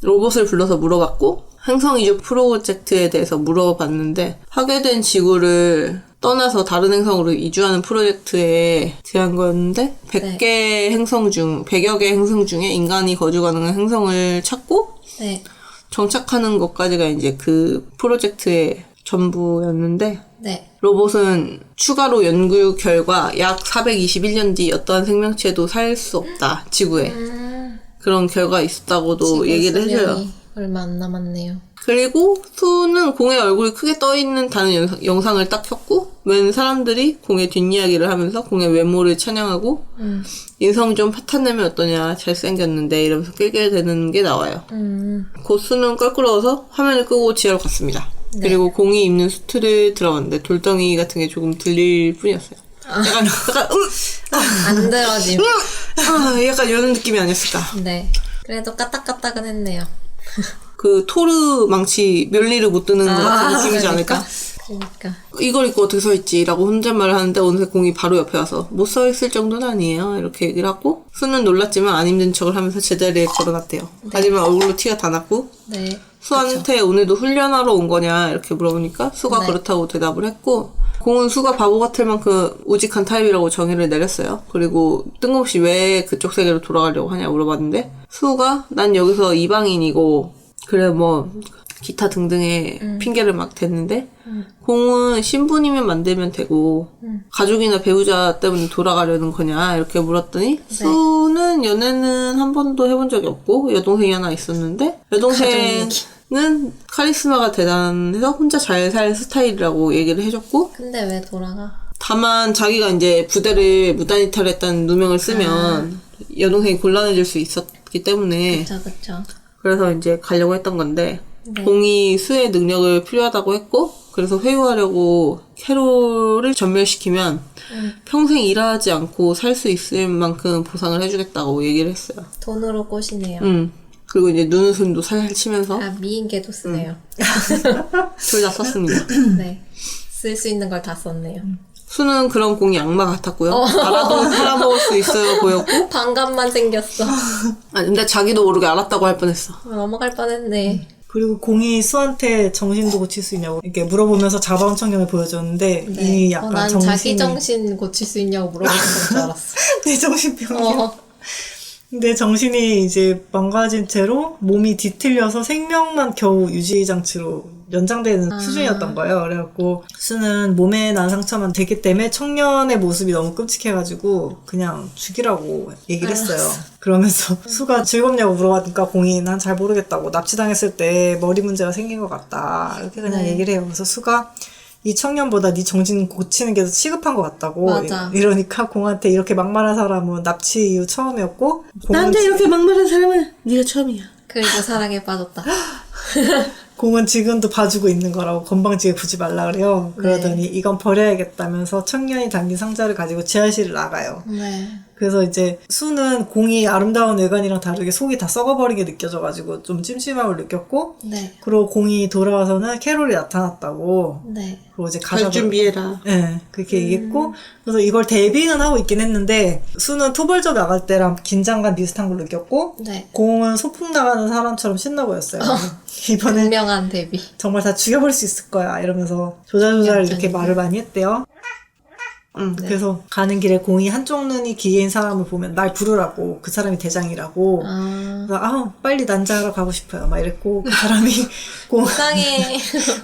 로봇을 불러서 물어봤고 행성 이주 프로젝트에 대해서 물어봤는데 파괴된 지구를 떠나서 다른 행성으로 이주하는 프로젝트에 대한 거였는데 100개 행성 중 100여 개 행성 중에 인간이 거주 가능한 행성을 찾고 네. 정착하는 것까지가 이제 그 프로젝트의 전부였는데 네. 로봇은 추가로 연구 결과 약 421년 뒤 어떠한 생명체도 살 수 없다. 지구에. 그런 결과 있었다고도 지구 얘기를 수명이 해줘요. 얼마 안 남았네요. 그리고 수는 공의 얼굴이 크게 떠있는 영상을 딱 켰고 웬 사람들이 공의 뒷이야기를 하면서 공의 외모를 찬양하고 인성 좀 파탄내면 어떠냐 잘생겼는데 이러면서 끌게 게 나와요. 곧 수는 껄끄러워서 화면을 끄고 지하로 갔습니다. 네. 그리고 공이 입는 수트를 들어봤는데 돌덩이 같은 게 조금 들릴 뿐이었어요. 약간 안 들어짐. 약간 이런 느낌이 아니었을까. 네. 그래도 까딱까딱은 했네요. 그 토르 망치 멸리를 못 드는 것 같은 느낌이지 않을까? 그러니까. 이걸 입고 어떻게 서있지라고 혼잣말을 하는데 어느새 공이 바로 옆에 와서 못 서있을 정도는 아니에요 이렇게 얘기를 하고 수는 놀랐지만 안 힘든 척을 하면서 제자리에 걸어놨대요. 하지만 얼굴로 티가 다 났고 네. 수한테 오늘도 훈련하러 온 거냐 이렇게 물어보니까 수가 네. 그렇다고 대답을 했고 공은 수가 바보 같을 만큼 우직한 타입이라고 정의를 내렸어요. 그리고 뜬금없이 왜 그쪽 세계로 돌아가려고 하냐 물어봤는데 수가 난 여기서 이방인이고 그래 뭐 기타 등등의 핑계를 막 댔는데 공은 신부님을 만들면 되고 가족이나 배우자 때문에 돌아가려는 거냐 이렇게 물었더니 수는 연애는 한 번도 해본 적이 없고 여동생이 하나 있었는데 여동생은 카리스마가 대단해서 혼자 잘 살 스타일이라고 얘기를 해줬고 근데 왜 돌아가? 다만 자기가 이제 부대를 무단이탈했다는 누명을 쓰면 여동생이 곤란해질 수 있었기 때문에 그쵸. 그래서 이제 가려고 했던 건데 네. 공이 수의 능력을 필요하다고 했고 그래서 회유하려고 캐롤을 전멸시키면 평생 일하지 않고 살 수 있을 만큼 보상을 해주겠다고 얘기를 했어요. 돈으로 꼬시네요. 그리고 이제 눈웃음도 살살 치면서 아, 미인계도 쓰네요. 둘 다 썼습니다. 네. 쓸 수 있는 걸 다 썼네요. 수는 그런 공이 악마 같았고요. 알아도 팔아먹을 수 있어요 보였고 반감만 생겼어. 아 근데 자기도 모르게 알았다고 할 뻔했어. 넘어갈 뻔했네. 그리고 공이 수한테 정신도 고칠 수 있냐고 이렇게 물어보면서 자바운 청년을 보여줬는데 이미 약간 난 정신이 자기 정신 고칠 수 있냐고 물어보는 줄 알았어. 내 정신병이야. 어. 근데 정신이 이제 망가진 채로 몸이 뒤틀려서 생명만 겨우 유지장치로 연장되는 수준이었던 거예요. 그래갖고 수는 몸에 난 상처만 됐기 때문에 청년의 모습이 너무 끔찍해가지고 그냥 죽이라고 얘기를 했어요. 그러면서 수가 즐겁냐고 물어봤으니까 공이 난 잘 모르겠다고 납치당했을 때 머리 문제가 생긴 것 같다 이렇게 그냥 얘기를 해요. 그래서 수가 이 청년보다 네 정신 고치는 게 더 시급한 것 같다고 맞아. 이러니까 공한테 이렇게 막말한 사람은 납치 이후 처음이었고 나한테 이렇게 막말한 사람은 네가 처음이야. 그리고 사랑에 빠졌다. 공은 지금도 봐주고 있는 거라고 건방지게 구지 말라 그래요. 그러더니 이건 버려야겠다면서 청년이 담긴 상자를 가지고 지하실을 나가요. 네. 그래서 이제 수는 공이 아름다운 외관이랑 다르게 속이 다 썩어버리게 느껴져가지고 좀 찜찜함을 느꼈고 네. 그리고 공이 돌아와서는 캐롤이 나타났다고 네. 그리고 이제 잘 가서 준비해라. 네, 그렇게 얘기했고 그래서 이걸 대비는 하고 있긴 했는데 수는 토벌저 나갈 때랑 긴장감 비슷한 걸 느꼈고 네. 공은 소풍 나가는 사람처럼 신나 보였어요. 이번엔 분명한 데뷔. 정말 다 죽여버릴 수 있을 거야 이러면서 조잘조잘 이렇게 약간. 말을 많이 했대요. 그래서 가는 길에 공이 한쪽 눈이 기계인 사람을 보면 날 부르라고 그 사람이 대장이라고 그래서 빨리 난자하러 가고 싶어요 막 이랬고 그 사람이 이상해.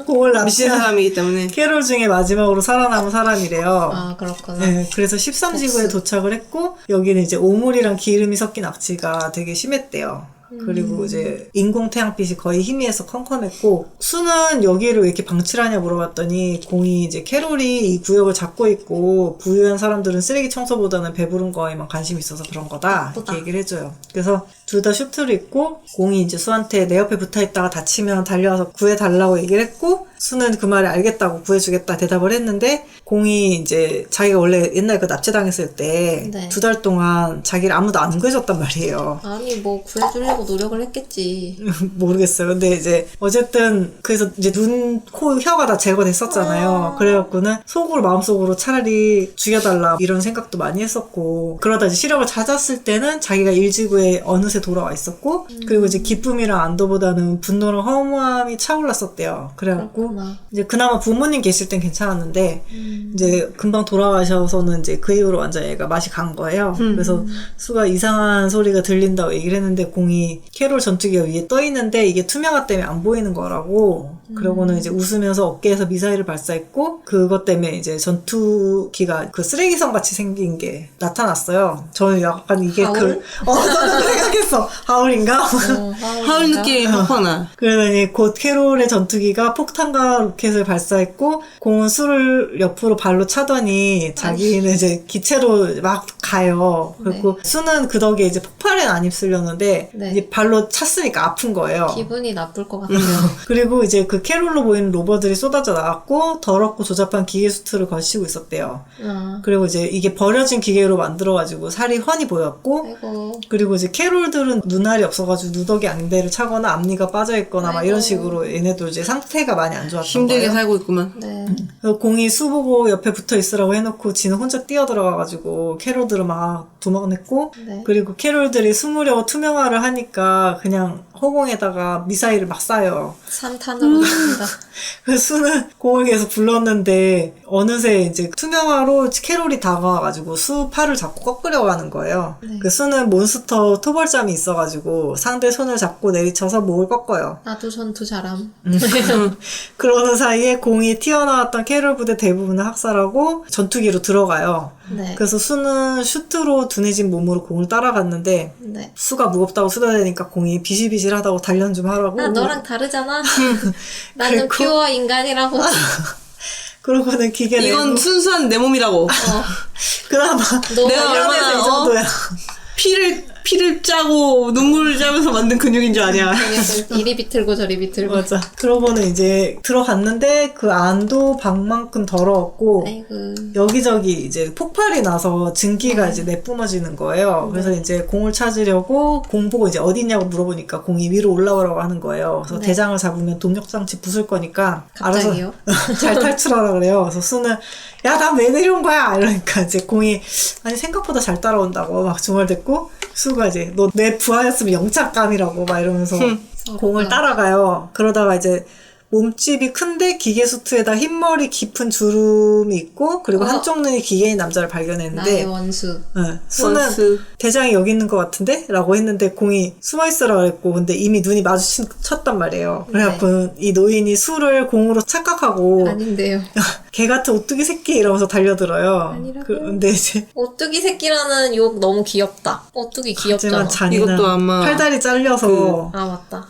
공을 미친 납치한 사람이기 때문에 캐롤 중에 마지막으로 살아남은 사람이래요. 아, 그렇구나. 네, 그래서 13지구에 도착을 했고 여기는 이제 오물이랑 기름이 섞인 악취가 되게 심했대요. 그리고 이제 인공 태양빛이 거의 희미해서 컴컴했고 수는 여기를 왜 이렇게 방치하냐 물어봤더니 공이 이제 캐롤이 이 구역을 잡고 있고 부유한 사람들은 쓰레기 청소보다는 배부른 거에만 관심이 있어서 그런 거다 이렇게 얘기를 해줘요. 그래서 둘 다 슈트를 입고 공이 이제 수한테 내 옆에 붙어있다가 다치면 달려와서 구해달라고 얘기를 했고 수는 그 말에 알겠다고 구해주겠다 대답을 했는데 공이 이제 자기가 원래 옛날 그 납치당했을 때 네. 2달 동안 자기를 아무도 안 구해줬단 말이에요. 아니, 뭐, 구해주려고 노력을 했겠지. 모르겠어요. 근데 이제 어쨌든 그래서 이제 눈, 코, 혀가 다 제거됐었잖아요. 그래갖고는 속으로 마음속으로 차라리 죽여달라 이런 생각도 많이 했었고 그러다 이제 시력을 찾았을 때는 자기가 일지구에 어느새 돌아와 있었고 그리고 이제 기쁨이랑 안도보다는 분노랑 허무함이 차올랐었대요. 그래갖고 그렇구나. 이제 그나마 부모님 계실 땐 괜찮았는데 이제 금방 돌아가셔서는 이제 그 이후로 완전 얘가 맛이 간 거예요. 그래서 수가 이상한 소리가 들린다고 얘기를 했는데 공이 캐롤 전투기가 위에 떠 있는데 이게 투명화 때문에 안 보이는 거라고. 그러고는 이제 웃으면서 어깨에서 미사일을 발사했고 그것 때문에 이제 전투기가 그 쓰레기성 같이 생긴 게 나타났어요. 저는 약간 이게 하울? 저도 생각했어. 하울인가? 하울 느낌이 팍팍 나. 그러더니 곧 캐롤의 전투기가 폭탄과 로켓을 발사했고 공은 수를 옆으로 발로 차더니 자기는 이제 기체로 막 가요. 그리고 수는 그 덕에 이제 폭발은 안 입술렸는데 네. 이제 발로 찼으니까 아픈 거예요. 기분이 나쁠 것 같아요. 그리고 이제 그 캐롤로 보이는 로버들이 쏟아져 나왔고 더럽고 조잡한 기계 수트를 걸치고 있었대요. 그리고 이제 이게 버려진 기계로 만들어가지고 살이 훤히 보였고 아이고. 그리고 이제 캐롤들은 눈알이 없어가지고 누더기 앙대를 차거나 앞니가 빠져있거나 막 이런 아이고. 식으로 얘네도 이제 상태가 많이 안 좋았던 힘들게 거예요. 살고 있구만. 네. 그래서 공이 수 보고 옆에 붙어 있으라고 해놓고 지는 혼자 뛰어들어가가지고 캐롤들은 막 도망냈고 네. 그리고 캐롤들이 숨으려고 투명화를 하니까 그냥 허공에다가 미사일을 막 쏴요. 산탄으로 됩니다. 그래서 수는 공을 계속 불렀는데 어느새 이제 투명화로 캐롤이 다가와가지고 수 팔을 잡고 꺾으려고 하는 거예요. 네. 그 수는 몬스터 토벌잠이 있어가지고 상대 손을 잡고 내리쳐서 목을 꺾어요. 나도 전투 잘함. 그러는 사이에 공이 튀어나왔던 캐롤 부대 대부분을 학살하고 전투기로 들어가요. 네. 그래서 수는 슈트로 둔해진 몸으로 공을 따라갔는데 네. 수가 무겁다고 쓰다대니까 공이 비실비실하다고 단련 좀 하라고 나 너랑 다르잖아. 나는 그리고- 퓨어 인간이라고. 그러고는 기계 이건 내부 순수한 내 몸이라고. 그나마 너 내가 얼마나, 이 정도야. 피를 짜고 눈물을 짜면서 만든 근육인 줄 아냐. 이리 비틀고 저리 비틀고. 맞아. 그러고는 이제 들어갔는데 그 안도 방만큼 더러웠고 아이고. 여기저기 이제 폭발이 나서 증기가 이제 내뿜어지는 거예요. 그래서 이제 공을 찾으려고 공 보고 이제 어디 있냐고 물어보니까 공이 위로 올라오라고 하는 거예요. 그래서 네. 대장을 잡으면 동력장치 부술 거니까 갑자기요? 알아서 잘 탈출하라 그래요. 그래서 수는 야, 나 왜 내려온 거야? 이러니까 이제 공이 아니 생각보다 잘 따라온다고 막 중얼댔고 수가 이제 너 내 부하였으면 영착감이라고 막 이러면서 공을 따라가요. 그러다가 이제 몸집이 큰데 기계 수트에다 흰머리 깊은 주름이 있고 그리고 한쪽 눈이 기계인 남자를 나의 발견했는데 원수. 수는 원수. 대장이 여기 있는 것 같은데? 라고 했는데 공이 숨어있으라 그랬고 근데 이미 눈이 마주쳤단 말이에요. 그래갖고 이 노인이 수를 공으로 착각하고 아닌데요. 개 같은 오뚜기 새끼 이러면서 달려들어요. 아니라고요. 근데 이제 오뚜기 새끼라는 욕 너무 귀엽다. 오뚜기 귀엽잖아. 하지만 잔인한 이것도 아마 팔다리 잘려서 아 맞다.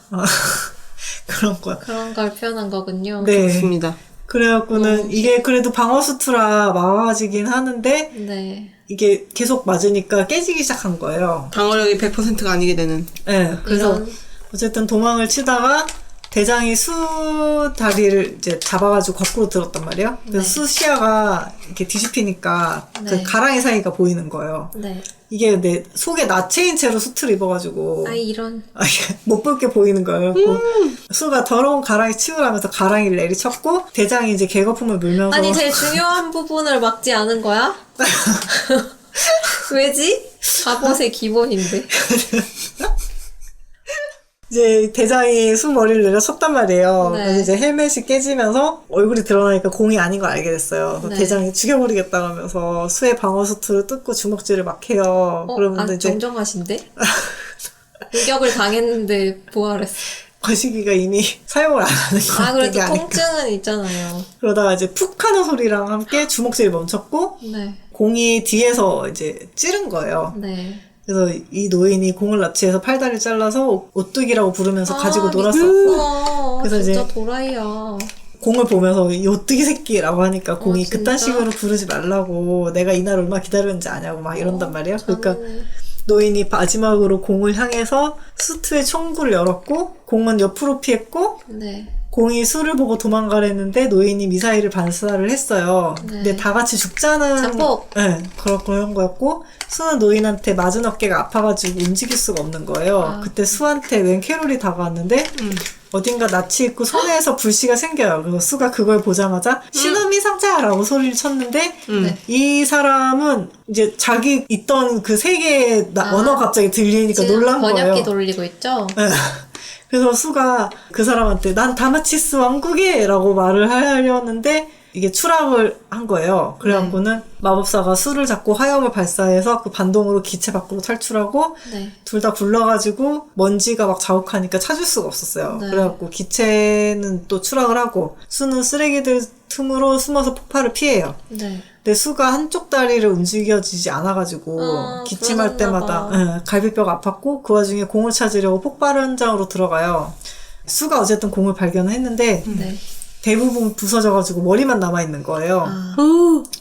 그런 거야. 그런 걸 표현한 거군요. 네. 그렇습니다. 그래갖고는 이게 그래도 방어 수트라 막아지긴 하는데 네. 이게 계속 맞으니까 깨지기 시작한 거예요. 방어력이 100%가 아니게 되는. 네, 그래서 이런. 어쨌든 도망을 치다가 대장이 수 다리를 이제 잡아가지고 거꾸로 들었단 말이에요. 그래서 네. 수 시야가 이렇게 뒤집히니까 네. 그 가랑이 사이가 보이는 거예요. 네. 이게 근데 속에 나체인 채로 수트를 입어가지고 아 이런. 못 볼 게 보이는 거예요. 수가 더러운 가랑이 치우라면서 가랑이를 내리쳤고 대장이 이제 개거품을 물면서 아니 제일 중요한 부분을 막지 않은 거야? 왜지? 갑옷의 기본인데. 이제 대장이 수 머리를 내려쳤단 말이에요. 네. 그래서 이제 헬멧이 깨지면서 얼굴이 드러나니까 공이 아닌 걸 알게 됐어요. 그래서 네. 대장이 죽여버리겠다면서 수의 방어 수트를 뜯고 주먹질을 막 해요. 그러면 이제 정정하신데? 공격을 당했는데 부활했어. 거시기가 이미 사용을 안 하는 거 아 같은 게 그래도 아닐까. 통증은 있잖아요. 그러다가 이제 푹 하는 소리랑 함께 주먹질이 멈췄고 네. 공이 뒤에서 이제 찌른 거예요. 네. 그래서 이 노인이 공을 납치해서 팔다리를 잘라서 오뚜기라고 부르면서 가지고 놀았어. 미쳤구나. 그래서 진짜 이제 도라이야. 공을 보면서 이 오뚜기 새끼라고 하니까 공이 진짜? 그딴 식으로 부르지 말라고 내가 이날 얼마나 기다렸는지 아냐고 막 이런단 말이에요. 그러니까 저는 노인이 마지막으로 공을 향해서 수트의 총구를 열었고 공은 옆으로 피했고 네. 공이 수를 보고 도망가려는데 노인이 미사일을 반사를 했어요. 네. 근데 다 같이 죽자는 잠복. 네, 그런 거였고 수는 노인한테 맞은 어깨가 아파가지고 움직일 수가 없는 거예요. 아. 그때 수한테 웬 캐롤이 다가왔는데 어딘가 낯이 있고 손에서 불씨가 생겨요. 그래서 수가 그걸 보자마자 신호미 상자라고 소리를 쳤는데 네. 이 사람은 이제 자기 있던 그 세계의 아. 언어가 갑자기 들리니까 지금 놀란 번역기 거예요. 돌리고 있죠? 네. 그래서 수가 그 사람한테 난 다마치스 왕국에! 라고 말을 하려는데 이게 추락을 한 거예요. 그래갖고는 마법사가 수를 잡고 화염을 발사해서 그 반동으로 기체 밖으로 탈출하고 네. 둘 다 굴러가지고 먼지가 막 자욱하니까 찾을 수가 없었어요. 네. 그래갖고 기체는 또 추락을 하고 수는 쓰레기들 틈으로 숨어서 폭발을 피해요. 네. 근데 수가 한쪽 다리를 움직여지지 않아가지고 기침할 때마다 갈비뼈가 아팠고 그 와중에 공을 찾으려고 폭발 현장으로 들어가요. 수가 어쨌든 공을 발견했는데 네. 대부분 부서져가지고 머리만 남아있는 거예요. 아.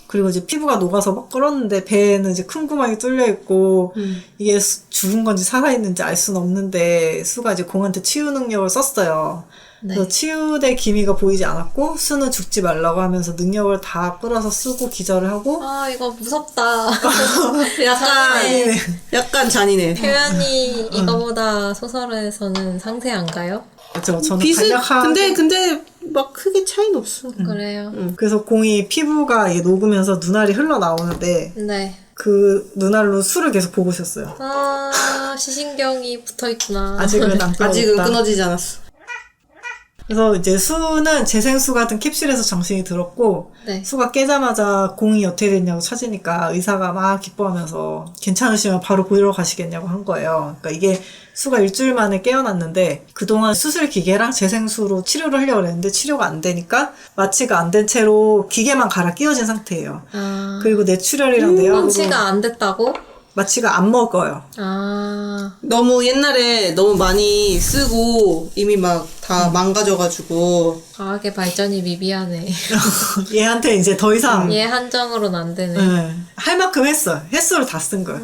그리고 이제 피부가 녹아서 막 끓었는데 배에는 이제 큰 구멍이 뚫려있고 이게 죽은 건지 살아있는지 알 수는 없는데 수가 이제 공한테 치유 능력을 썼어요. 네. 그래서 치유대 기미가 보이지 않았고 수는 죽지 말라고 하면서 능력을 다 끌어서 쓰고 기절을 하고 아, 이거 무섭다. 약간 잔인해. 표현이 이거보다 소설에서는 상세한가요? 그렇죠. 저는 비슷, 간략하게 근데 막 크게 차이는 없어. 그래요. 그래서 공이 피부가 이게 녹으면서 눈알이 흘러나오는데 네. 그 눈알로 수를 계속 보고 있었어요. 아, 시신경이 붙어있구나. 아직은 안 끊어졌다. 아직은 끊어지지 않았어. 그래서 이제 수는 재생수 같은 캡슐에서 정신이 들었고 네. 수가 깨자마자 공이 어떻게 됐냐고 찾으니까 의사가 막 기뻐하면서 괜찮으시면 바로 보러 가시겠냐고 한 거예요. 그러니까 이게 수가 일주일 만에 깨어났는데 그동안 수술 기계랑 재생수로 치료를 하려고 했는데 치료가 안 되니까 마취가 안 된 채로 기계만 갈아 끼워진 상태예요. 아, 그리고 뇌출혈이랑 뇌암으로 망치가 안 됐다고? 마취가 안 먹어요. 아, 너무 옛날에 너무 많이 쓰고 이미 막 다 망가져가지고 과학의 발전이 미비하네. 얘한테 이제 더 이상 얘 한정으로는 안 되네. 할 만큼 했어. 횟수를 다 쓴 거야.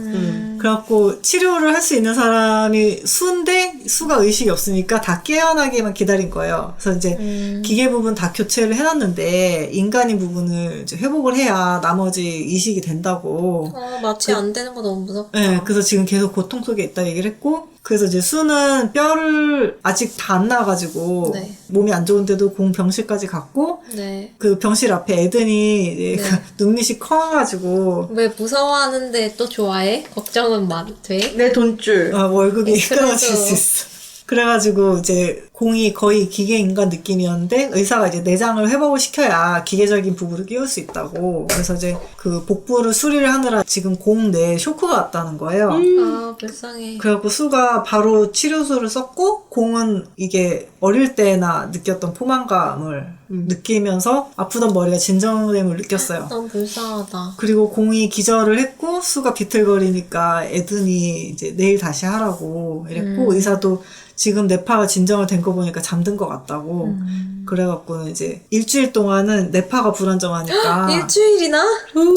그래갖고 치료를 할 수 있는 사람이 수인데 수가 의식이 없으니까 다 깨어나기만 기다린 거예요. 그래서 이제 기계 부분 다 교체를 해놨는데 인간인 부분을 이제 회복을 해야 나머지 이식이 된다고. 마취 안 되는 거 너무 무섭다. 네, 그래서 지금 계속 고통 속에 있다 얘기를 했고 그래서 이제 수는 뼈를 아직 다 안 나와가지고 네. 몸이 안 좋은데도 공 병실까지 갔고 네. 그 병실 앞에 애든이 이제 네. 그 눈밑이 커가지고 왜 무서워하는데 또 좋아해? 걱정은 돼? 내 돈줄. 월급이 그래도- 끊어질 수 있어. 그래가지고 이제 공이 거의 기계 인간 느낌이었는데 의사가 이제 내장을 회복을 시켜야 기계적인 부부를 끼울 수 있다고. 그래서 이제 그 복부를 수리를 하느라 지금 공 뇌에 쇼크가 왔다는 거예요. 아, 불쌍해. 그래갖고 수가 바로 치료수를 썼고 공은 이게 어릴 때나 느꼈던 포만감을 느끼면서 아프던 머리가 진정됨을 느꼈어요. 너무 불쌍하다. 그리고 공이 기절을 했고 수가 비틀거리니까 애든이 이제 내일 다시 하라고 이랬고 의사도 지금 뇌파가 진정을 된 거 보니까 잠든 것 같다고 그래갖고는 이제 일주일 동안은 뇌파가 불안정하니까 일주일이나?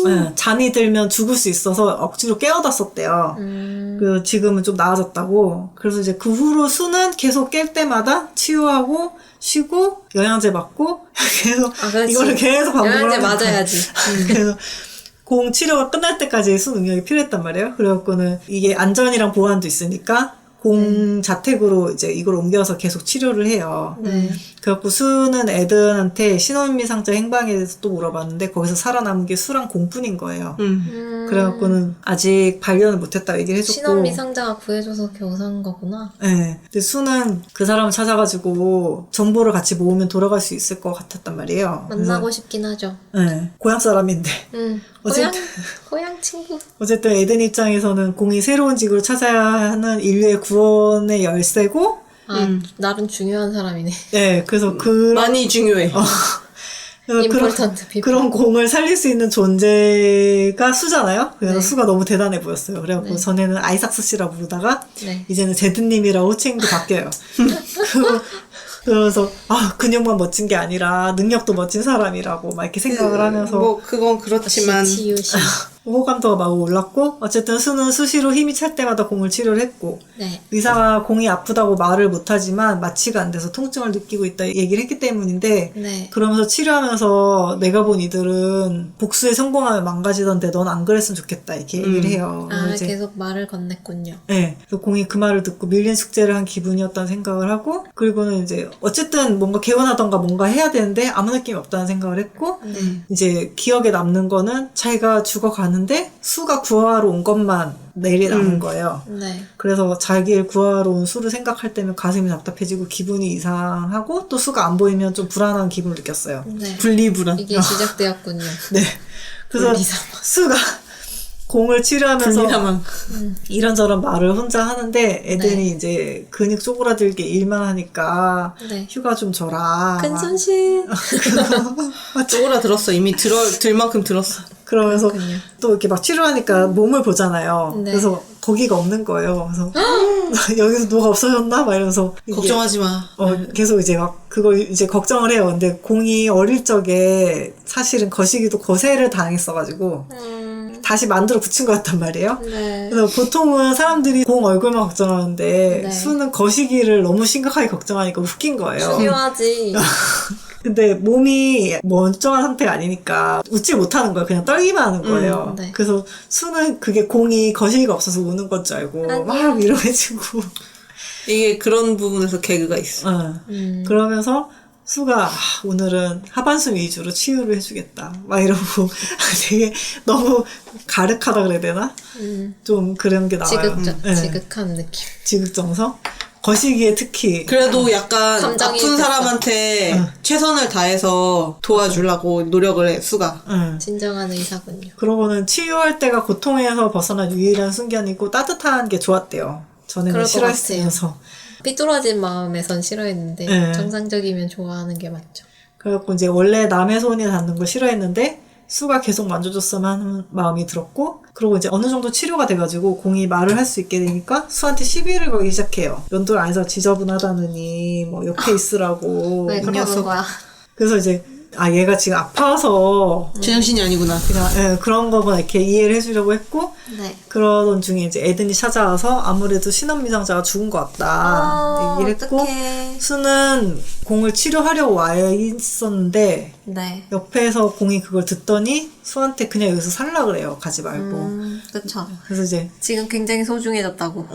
네, 잠이 들면 죽을 수 있어서 억지로 깨워다 썼대요. 그 지금은 좀 나아졌다고. 그래서 이제 그 후로 수는 계속 깰 때마다 치유하고 쉬고 영양제 맞고 계속 그렇지. 이거를 계속 반복을 영양제 하는 거야. 맞아야지. 그래서 공 치료가 끝날 때까지 수 능력이 필요했단 말이에요. 그래갖고는 이게 안전이랑 보안도 있으니까 공 자택으로 이제 이걸 옮겨서 계속 치료를 해요. 네. 그래갖고 수는 애들한테 신혼미상자 행방에 대해서 또 물어봤는데 거기서 살아남은 게 수랑 공뿐인 거예요. 그래갖고는 아직 발견을 못했다고 얘기를 해줬고 신혼미상자가 구해줘서 겨우 산 거구나. 네. 근데 수는 그 사람을 찾아가지고 정보를 같이 모으면 돌아갈 수 있을 것 같았단 말이에요. 만나고 싶긴 하죠. 네. 고향 사람인데 어쨌든- 고향 친구. 어쨌든 에덴 입장에서는 공이 새로운 지구를 찾아야 하는 인류의 구원의 열쇠고 나름 중요한 사람이네. 네. 그래서 그런 많이 중요해. 그래서 Important people. 그런 공을 살릴 수 있는 존재가 수잖아요. 그래서 네. 수가 너무 대단해 보였어요. 그래갖고 네. 전에는 아이삭스 씨라 부르다가 네. 이제는 제드님이라고 호칭도 바뀌어요. 그래서 근육만 멋진 게 아니라 능력도 멋진 사람이라고 막 이렇게 생각을 하면서 뭐 그건 그렇지만 치유시. 호감도가 막 올랐고 어쨌든 수는 수시로 힘이 찰 때마다 공을 치료를 했고 네. 의사가 공이 아프다고 말을 못하지만 마취가 안 돼서 통증을 느끼고 있다 얘기를 했기 때문인데 네. 그러면서 치료하면서 내가 본 이들은 복수에 성공하면 망가지던데 넌 안 그랬으면 좋겠다 이렇게 얘기를 해요. 이제 계속 말을 건넸군요. 네, 그래서 공이 그 말을 듣고 밀린 숙제를 한 기분이었다는 생각을 하고 그리고는 이제 어쨌든 뭔가 개운하던가 뭔가 해야 되는데 아무 느낌이 없다는 생각을 했고 이제 기억에 남는 거는 자기가 죽어가는 가는데 수가 구하러 온 것만 내일이 남은 거예요. 네. 그래서 자기를 구하러 온 수를 생각할 때면 가슴이 답답해지고 기분이 이상하고 또 수가 안 보이면 좀 불안한 기분을 느꼈어요. 네. 분리불안. 이게 시작되었군요. 네. 그래서 분리사망. 수가 공을 치료하면서 분리사망. 이런저런 말을 혼자 하는데 애들이 네. 이제 근육 쪼그라들게 일만 하니까 네. 휴가 좀 줘라. 큰 막 손실. 쪼그라들었어. 이미 들 만큼 들었어. 그러면서 그렇군요. 또 이렇게 막 치료하니까 몸을 보잖아요. 네. 그래서 거기가 없는 거예요. 그래서 여기서 뭐가 없어졌나? 막 이러면서 이게 걱정하지 마. 계속 이제 막 그걸 이제 걱정을 해요. 근데 공이 어릴 적에 사실은 거시기도 거세를 당했어가지고 다시 만들어 붙인 것 같단 말이에요. 네. 그래서 보통은 사람들이 공 얼굴만 걱정하는데 네. 수는 거시기를 너무 심각하게 걱정하니까 웃긴 거예요. 중요하지. 근데 몸이 멀쩡한 상태가 아니니까 웃지 못하는 거예요. 그냥 떨기만 하는 거예요. 네. 그래서 수는 그게 공이 거시기가 없어서 우는 건 줄 알고 아니야. 막 이러해지고 이게 그런 부분에서 개그가 있어. 그러면서 수가 오늘은 하반신 위주로 치유를 해주겠다 막 이러고 되게 너무 가륵하다 그래야 되나? 좀 그런 게 나와요. 지극한 느낌. 지극정성? 거시기에 특히 그래도 약간 감정이 아픈 있었어. 사람한테 최선을 다해서 도와주려고 노력을 해, 수가. 진정한 의사군요. 그러고는 치유할 때가 고통에서 벗어난 유일한 순간이고 따뜻한 게 좋았대요. 전에는 그럴 것 싫어했으면서. 삐뚤어진 마음에선 싫어했는데 네. 정상적이면 좋아하는 게 맞죠. 그래갖고 이제 원래 남의 손이 닿는 걸 싫어했는데 수가 계속 만져줬으면 하는 마음이 들었고 그리고 이제 어느 정도 치료가 돼가지고 공이 말을 할 수 있게 되니까 수한테 시비를 걸기 시작해요. 연돌 안에서 지저분하다느니 뭐 옆에 있으라고 왜 이 그러는 녀석. 거야? 그래서 이제 얘가 지금 아파서 제정신이 아니구나. 그냥 그런 거구나 이렇게 이해를 해주려고 했고 네. 그러던 중에 이제 에든이 찾아와서 아무래도 신원미상자가 죽은 것 같다 얘기를 했고 어떡해. 수는 공을 치료하려고 와 있었는데 네. 옆에서 공이 그걸 듣더니 수한테 그냥 여기서 살라 그래요. 가지 말고. 그쵸. 그래서 이제 지금 굉장히 소중해졌다고.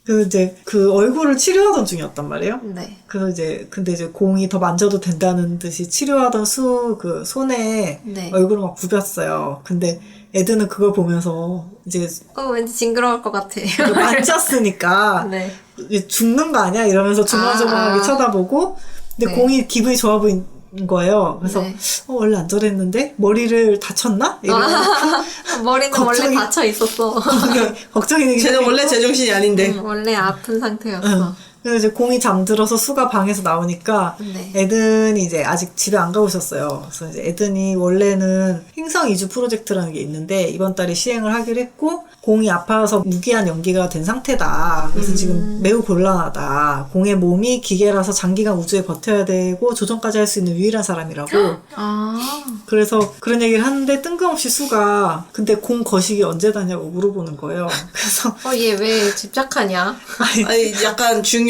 그래서 이제 그 얼굴을 치료하던 중이었단 말이에요. 네. 그래서 이제 근데 이제 공이 더 만져도 된다는 듯이 치료하던 수 그 손에 네. 얼굴을 막 부볐어요. 근데 에드는 그걸 보면서 이제 왠지 징그러울 것 같아. 만졌으니까 네. 이제 죽는 거 아니야? 이러면서 조마조마하게 쳐다보고 근데 네. 공이 기분이 좋아 보인 거예요. 그래서 네. 원래 안 저랬는데 머리를 다쳤나? 이러면서 머리는 걱정이- 원래 닫혀 있었어. 걱정이 되기 쟤는 원래 제정신이 아닌데. 원래 아픈 상태였어. 응. 그래서 이제 공이 잠들어서 수가 방에서 나오니까 네. 에든이 이제 아직 집에 안 가고 있었어요. 그래서 이제 에든이 원래는 행성 이주 프로젝트라는 게 있는데 이번 달에 시행을 하기로 했고 공이 아파서 무기한 연기가 된 상태다. 그래서 지금 매우 곤란하다. 공의 몸이 기계라서 장기간 우주에 버텨야 되고 조정까지 할 수 있는 유일한 사람이라고. 그래서 그런 얘기를 하는데 뜬금없이 수가 근데 공 거시기 언제 다냐고 물어보는 거예요. 그래서 얘 왜 집착하냐? 아니, 약간 중요.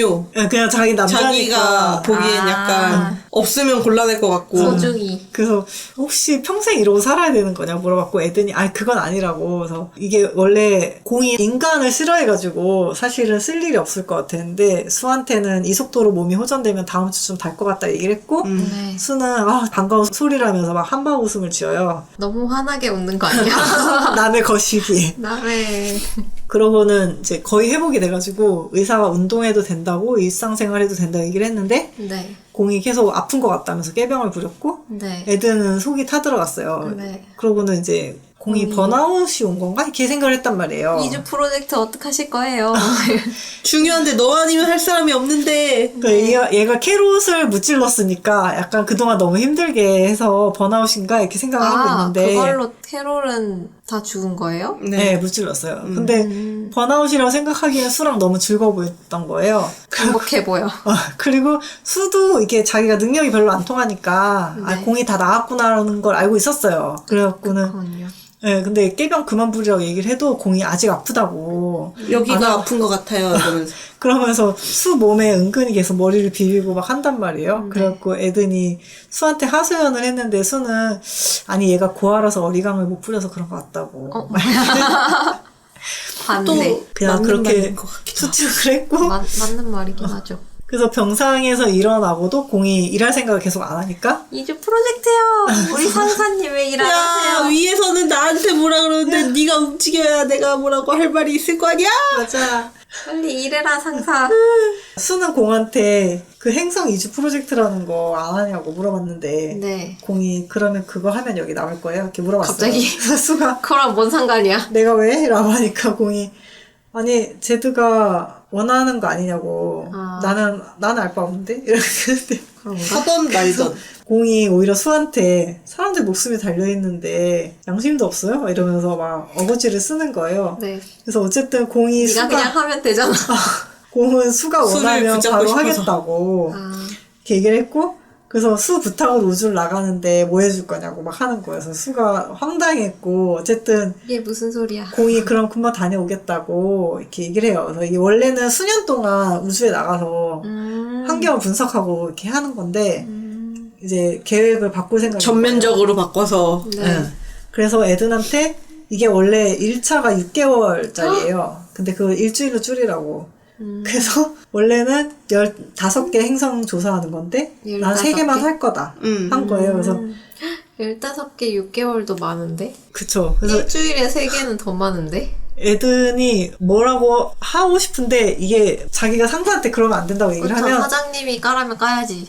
그냥 자기 남자니까 자기가 보기엔 약간 없으면 곤란할 것 같고. 소중히. 그래서 혹시 평생 이러고 살아야 되는 거냐 물어봤고 에든이 그건 아니라고. 그래서 이게 원래 공이 인간을 싫어해가지고 사실은 쓸 일이 없을 것 같았는데 수한테는 이 속도로 몸이 호전되면 다음 주쯤 달 것 같다 얘기를 했고 네. 수는 반가운 소리라면서 막 한방 웃음을 지어요. 너무 환하게 웃는 거 아니야? 남의 거시기에. 남의. 그러고는 이제 거의 회복이 돼가지고 의사가 운동해도 된다고 일상생활해도 된다고 얘기를 했는데 네. 공이 계속 아픈 것 같다면서 깨병을 부렸고 네. 애드는 속이 타들어갔어요. 네. 그러고는 이제 공이 번아웃이 온 건가? 이렇게 생각을 했단 말이에요. 2주 프로젝트 어떡하실 거예요? 중요한데 너 아니면 할 사람이 없는데. 그러니까 얘가 캐롯을 무찔렀으니까 약간 그동안 너무 힘들게 해서 번아웃인가 이렇게 생각을 하고 있는데 그걸로 캐롤은 다 죽은 거예요? 네, 무찔렀어요. 근데 번아웃이라고 생각하기엔 수랑 너무 즐거워 보였던 거예요. 행복해 보여. 그리고 수도 이게 자기가 능력이 별로 안 통하니까 네. 공이 다 나갔구나라는 걸 알고 있었어요. 그래갖고는 그렇군요. 네, 근데 깨병 그만 부리라고 얘기를 해도 공이 아직 아프다고. 여기가 아픈 것 같아요. 이러면서. 그러면서 수 몸에 은근히 계속 머리를 비비고 막 한단 말이에요. 네. 그래갖고 에든이 수한테 하소연을 했는데 수는 아니 얘가 고아라서 어리광을 못 부려서 그런 것 같다고. 반대. 또 그냥 맞는 그렇게 말인 것 같기도 하고. 수치를 했고 맞는 말이긴 하죠. 그래서 병상에서 일어나고도 공이 일할 생각을 계속 안 하니까 이주 프로젝트요. 우리 상사님 왜 일 안 야, 하세요? 위에서는 나한테 뭐라 그러는데 네가 움직여야 내가 뭐라고 할 말이 있을 거 아니야? 맞아. 빨리 일해라 상사. 수는 공한테 그 행성 이주 프로젝트라는 거 안 하냐고 물어봤는데 네. 공이 그러면 그거 하면 여기 나올 거예요? 이렇게 물어봤어요. 갑자기? 수가 그거랑 뭔 상관이야? 내가 왜? 라고 하니까 공이 아니 제드가 원하는 거 아니냐고 아. 나는 알 바 없는데? 이렇게 했는데 그런가? 하던 말던. 공이 오히려 수한테 사람들 목숨이 달려있는데 양심도 없어요? 이러면서 막 어거지를 쓰는 거예요. 네. 그래서 어쨌든 공이 네가 그냥 하면 되잖아. 공은 수가 수를 원하면 붙잡고 바로 싶어서. 하겠다고 아, 이렇게 얘기를 했고 그래서 수 부탁으로 우주를 나가는데 뭐 해줄 거냐고 막 하는 거예요. 그래서 수가 황당했고 어쨌든 이게 무슨 소리야? 공이 그럼 금방 다녀오겠다고 이렇게 얘기를 해요. 그래서 이게 원래는 수년 동안 우주에 나가서 환경을 분석하고 이렇게 하는 건데 이제 계획을 바꿀 생각이 전면적으로 바꿔서. 네. 응. 그래서 에든한테 이게 원래 1차가 6개월짜리예요. 근데 그걸 일주일로 줄이라고. 그래서 원래는 15개 행성 조사하는 건데 난 3개만 15개? 할 거다 한 거예요. 그래서 15개 6개월도 많은데? 그쵸. 그래서 일주일에 3개는 더 많은데? 에든이 뭐라고 하고 싶은데 이게 자기가 상사한테 그러면 안 된다고 얘기를 그쵸, 하면 사장님이 까라면 까야지.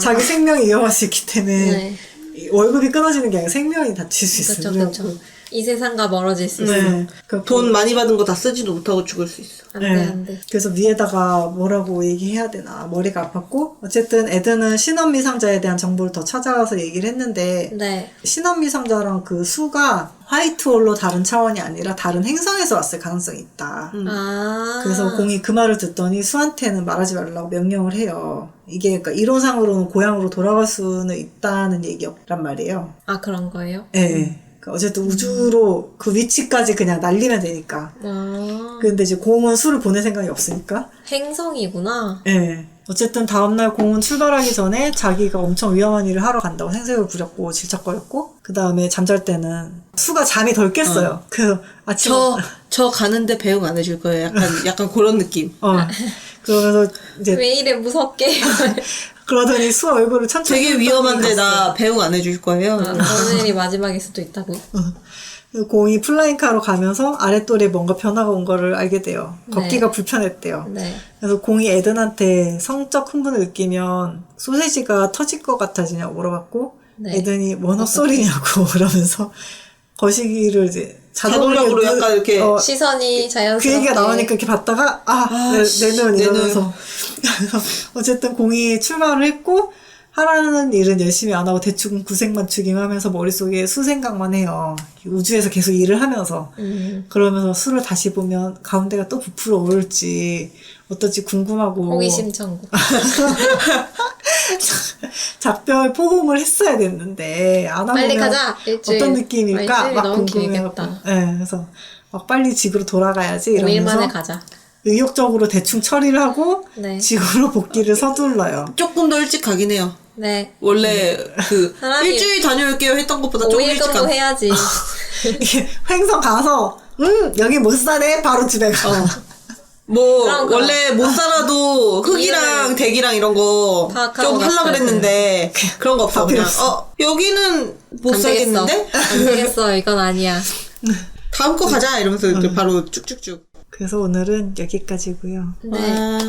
자기 생명이 위험할 수 있기 때문에 네. 이 월급이 끊어지는 게 아니라 생명이 다칠 수 그쵸, 있어요. 그쵸. 이 세상과 멀어질 수 있어. 네. 그 돈 많이 받은 거 다 쓰지도 못하고 죽을 수 있어. 안 돼, 네. 안 돼. 그래서 위에다가 뭐라고 얘기해야 되나 머리가 아팠고 어쨌든 에드는 신원미상자에 대한 정보를 더 찾아가서 얘기를 했는데 네. 신원미상자랑 그 수가 화이트홀로 다른 차원이 아니라 다른 행성에서 왔을 가능성이 있다. 아. 그래서 공이 그 말을 듣더니 수한테는 말하지 말라고 명령을 해요. 이게 그러니까 이론상으로는 고향으로 돌아갈 수는 있다는 얘기란 말이에요. 아, 그런 거예요? 예. 그러니까 어쨌든 우주로 그 위치까지 그냥 날리면 되니까. 아. 근데 이제 공은 수를 보낼 생각이 없으니까. 행성이구나. 예. 어쨌든 다음날 공은 출발하기 전에 자기가 엄청 위험한 일을 하러 간다고 생색을 부렸고 질척거렸고 그 다음에 잠잘 때는 수가 잠이 덜 깼어요. 그래서 아침 저 가는데 배웅 안 해줄 거예요. 약간 그런 느낌. 그러면서 이제 왜 이래 무섭게. 그러더니 수 얼굴을 천천히 되게 위험한데 나 배웅 안 해줄 거예요. 오늘이 마지막일 수도 있다고. 공이 플라잉카로 가면서 아랫돌에 뭔가 변화가 온 거를 알게 돼요. 네. 걷기가 불편했대요. 네. 그래서 공이 에든한테 성적 흥분을 느끼면 소세지가 터질 것 같아지냐고 물어봤고 네. 에든이 뭔 헛소리냐고 그러면서 거시기를 이제 자동적으로 약간 이렇게 시선이 그 자연스럽게. 얘기가 나오니까 이렇게 봤다가 내 눈 이러면서 그래서 어쨌든 공이 출발을 했고 하라는 일은 열심히 안 하고 대충 구색 맞추기만 하면서 머릿속에 수 생각만 해요. 우주에서 계속 일을 하면서 그러면서 수를 다시 보면 가운데가 또 부풀어 오를지 어떨지 궁금하고 호기심 천국. 작별 포옹을 했어야 됐는데 안 하면 빨리 가자. 일주일. 어떤 느낌일까 일주일이 막 너무 궁금해갖고 길겠다. 네, 그래서 막 빨리 집으로 돌아가야지 5일 만에 이러면서 가자. 의욕적으로 대충 처리를 하고 네. 지구로 복귀를 서둘러요. 조금 더 일찍 가긴 해요. 네. 원래 그 사람이 일주일 다녀올게요 했던 것보다 조금 5일 일찍 근무 가. 해야지. 이게 횡성 가서 여기 못 사네 바로 집에 가. 뭐 그런 거. 원래 못 살아도 흙이랑 이해를 대기랑 이런 거 파악하고 좀 하려고 갔어야 그랬는데 그런 거 없어. 다 그냥 필요 여기는 못 안 되겠어. 살겠는데 안 되겠어. 이건 아니야. 다음 거 가자 이러면서 이렇게 바로 쭉쭉쭉. 그래서 오늘은 여기까지고요. 네.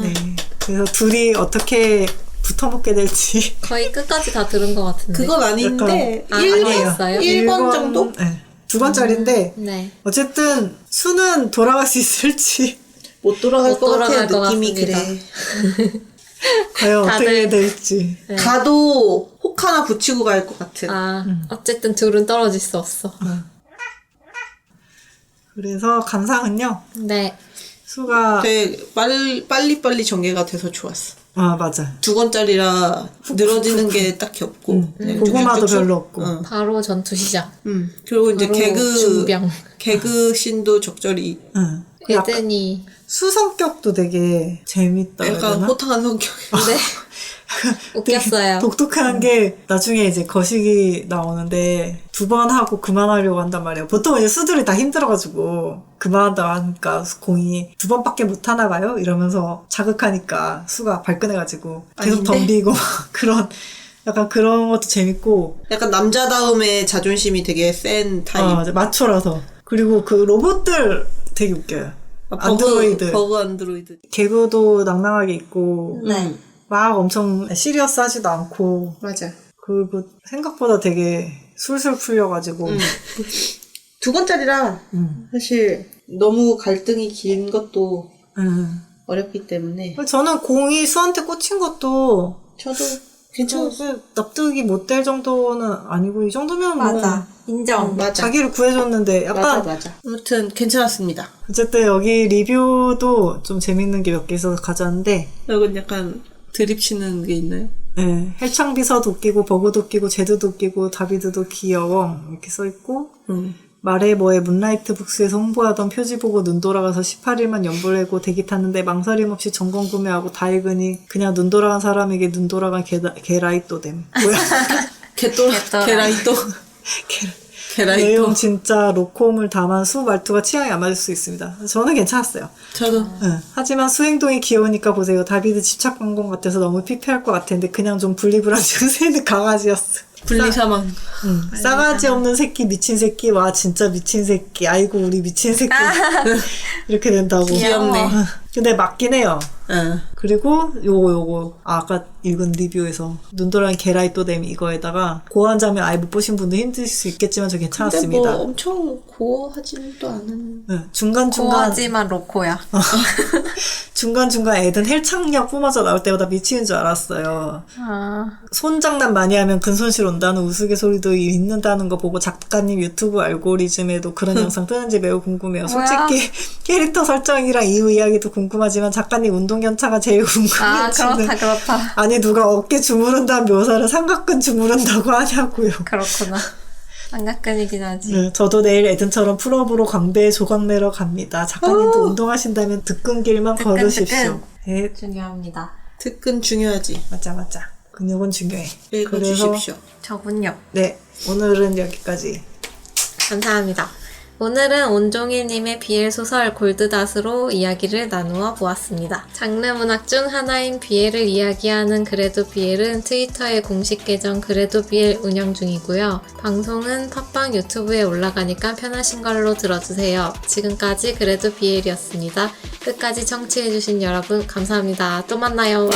네. 그래서 둘이 어떻게 붙어먹게 될지 거의 끝까지 다 들은 것 같은데. 그건 아닌데 약간- 1번 아니었어요? 1번 정도? 네. 2번짜리인데 네. 어쨌든 수는 돌아갈 수 있을지 못 돌아갈 못 것 같아 돌아갈 것 느낌이 같습니다. 그래. 과연 어떻게 다들- 될지. 네. 가도 혹 하나 붙이고 갈 것 같은. 아, 어쨌든 둘은 떨어질 수 없어. 그래서 감상은요. 네. 수가 되게 빨리 전개가 돼서 좋았어. 맞아. 2권짜리라 늘어지는 게 딱히 없고 그냥 고구마도 쭉쭉쭉. 별로 없고. 응. 바로 전투 시작. 그리고 이제 바로 개그 중병. 개그 씬도 적절히 응. 약간 에덴이 수성격도 되게 재밌다 해야 약간 되나? 호탕한 성격. 네. 웃겼어요. 독특한 게 나중에 이제 거식이 나오는데 2번 하고 그만하려고 한단 말이에요. 보통 이제 수들이 다 힘들어가지고 그만한다 하니까 공이 2번밖에 못 하나 봐요? 이러면서 자극하니까 수가 발끈해가지고 계속 아닌데? 덤비고 그런 약간 그런 것도 재밌고 약간 남자다움의 자존심이 되게 센 타입. 맞아. 마초라서 그리고 그 로봇들 되게 웃겨요. 안드로이드 버그 안드로이드. 개그도 낭낭하게 있고 네. 막 엄청 시리어스하지도 않고 맞아. 그리고 생각보다 되게 술술 풀려가지고 2권짜리라 사실 너무 갈등이 긴 것도 어렵기 때문에 저는 공이 수한테 꽂힌 것도 저도 괜찮았어. 납득이 못 될 정도는 아니고 이 정도면 뭐 맞아. 인정. 맞아. 자기를 구해줬는데 약간 맞아. 아무튼 괜찮았습니다. 어쨌든 여기 리뷰도 좀 재밌는 게 몇 개 있어서 가져왔는데 여긴 약간 드립 치는 게 있나요? 네, 헬창비서도 웃기고 버그도 웃기고 제드도 웃기고 다비드도 귀여워 이렇게 써있고 말해 뭐해 문라이트 북스에서 홍보하던 표지 보고 눈 돌아가서 18일만 연불내고 대기 탔는데 망설임 없이 전권 구매하고 다 읽으니 그냥 눈 돌아간 사람에게 눈 돌아간 개라이또됨. 뭐야? 개라이또. 개라이또. 내용 진짜 로콤을 담은 수 말투가 취향에 안 맞을 수 있습니다. 저는 괜찮았어요. 저도. 응. 하지만 수행동이 귀여우니까 보세요. 다비드 집착 광고 같아서 너무 피폐할 것 같았는데 그냥 좀 분리불안 중세는 강아지였어. 분리사망. 싸가지 없는 새끼 미친 새끼 와 진짜 미친 새끼 아이고 우리 미친 새끼 이렇게 된다고. 귀엽네. 근데 맞긴 해요. 응. 그리고 요거 아까 읽은 리뷰에서 눈 돌아간 개라이또댐 이거에다가 고어한 장면 아예 못 보신 분도 힘드실 수 있겠지만 저 근데 괜찮았습니다. 뭐 엄청 고어하지도 않은. 응. 중간중간 고하지만 로코야. 중간중간 애든 헬창력 뿜어져 나올 때마다 미치는 줄 알았어요. 손장난 많이 하면 근손실 온다는 우스갯소리도 있는다는 거 보고 작가님 유튜브 알고리즘에도 그런 영상 뜨는지 매우 궁금해요. 솔직히 캐릭터 설정이랑 이후 이야기도 궁금하지만 작가님 운동견차가 제일 궁금해지는. 그렇다. 아니 누가 어깨 주무른다는 묘사를 삼각근 주무른다고 하냐고요. 그렇구나. 삼각근이긴 하지. 네, 저도 내일 에든처럼 풀업으로 광배에 조각 내러 갑니다. 작가님도 운동하신다면 등근길만 뜨끈, 걸으십시오. 뜨끈. 네, 중요합니다. 특근 중요하지. 맞아. 근육은 중요해. 읽어주십시오. 저군요. 네, 오늘은 여기까지. 감사합니다. 오늘은 온종일님의 BL 소설 골드닷으로 이야기를 나누어 보았습니다. 장르 문학 중 하나인 BL을 이야기하는 그래도 BL은 트위터의 공식 계정 그래도 BL 운영 중이고요. 방송은 팟빵 유튜브에 올라가니까 편하신 걸로 들어주세요. 지금까지 그래도 BL이었습니다. 끝까지 청취해주신 여러분 감사합니다. 또 만나요.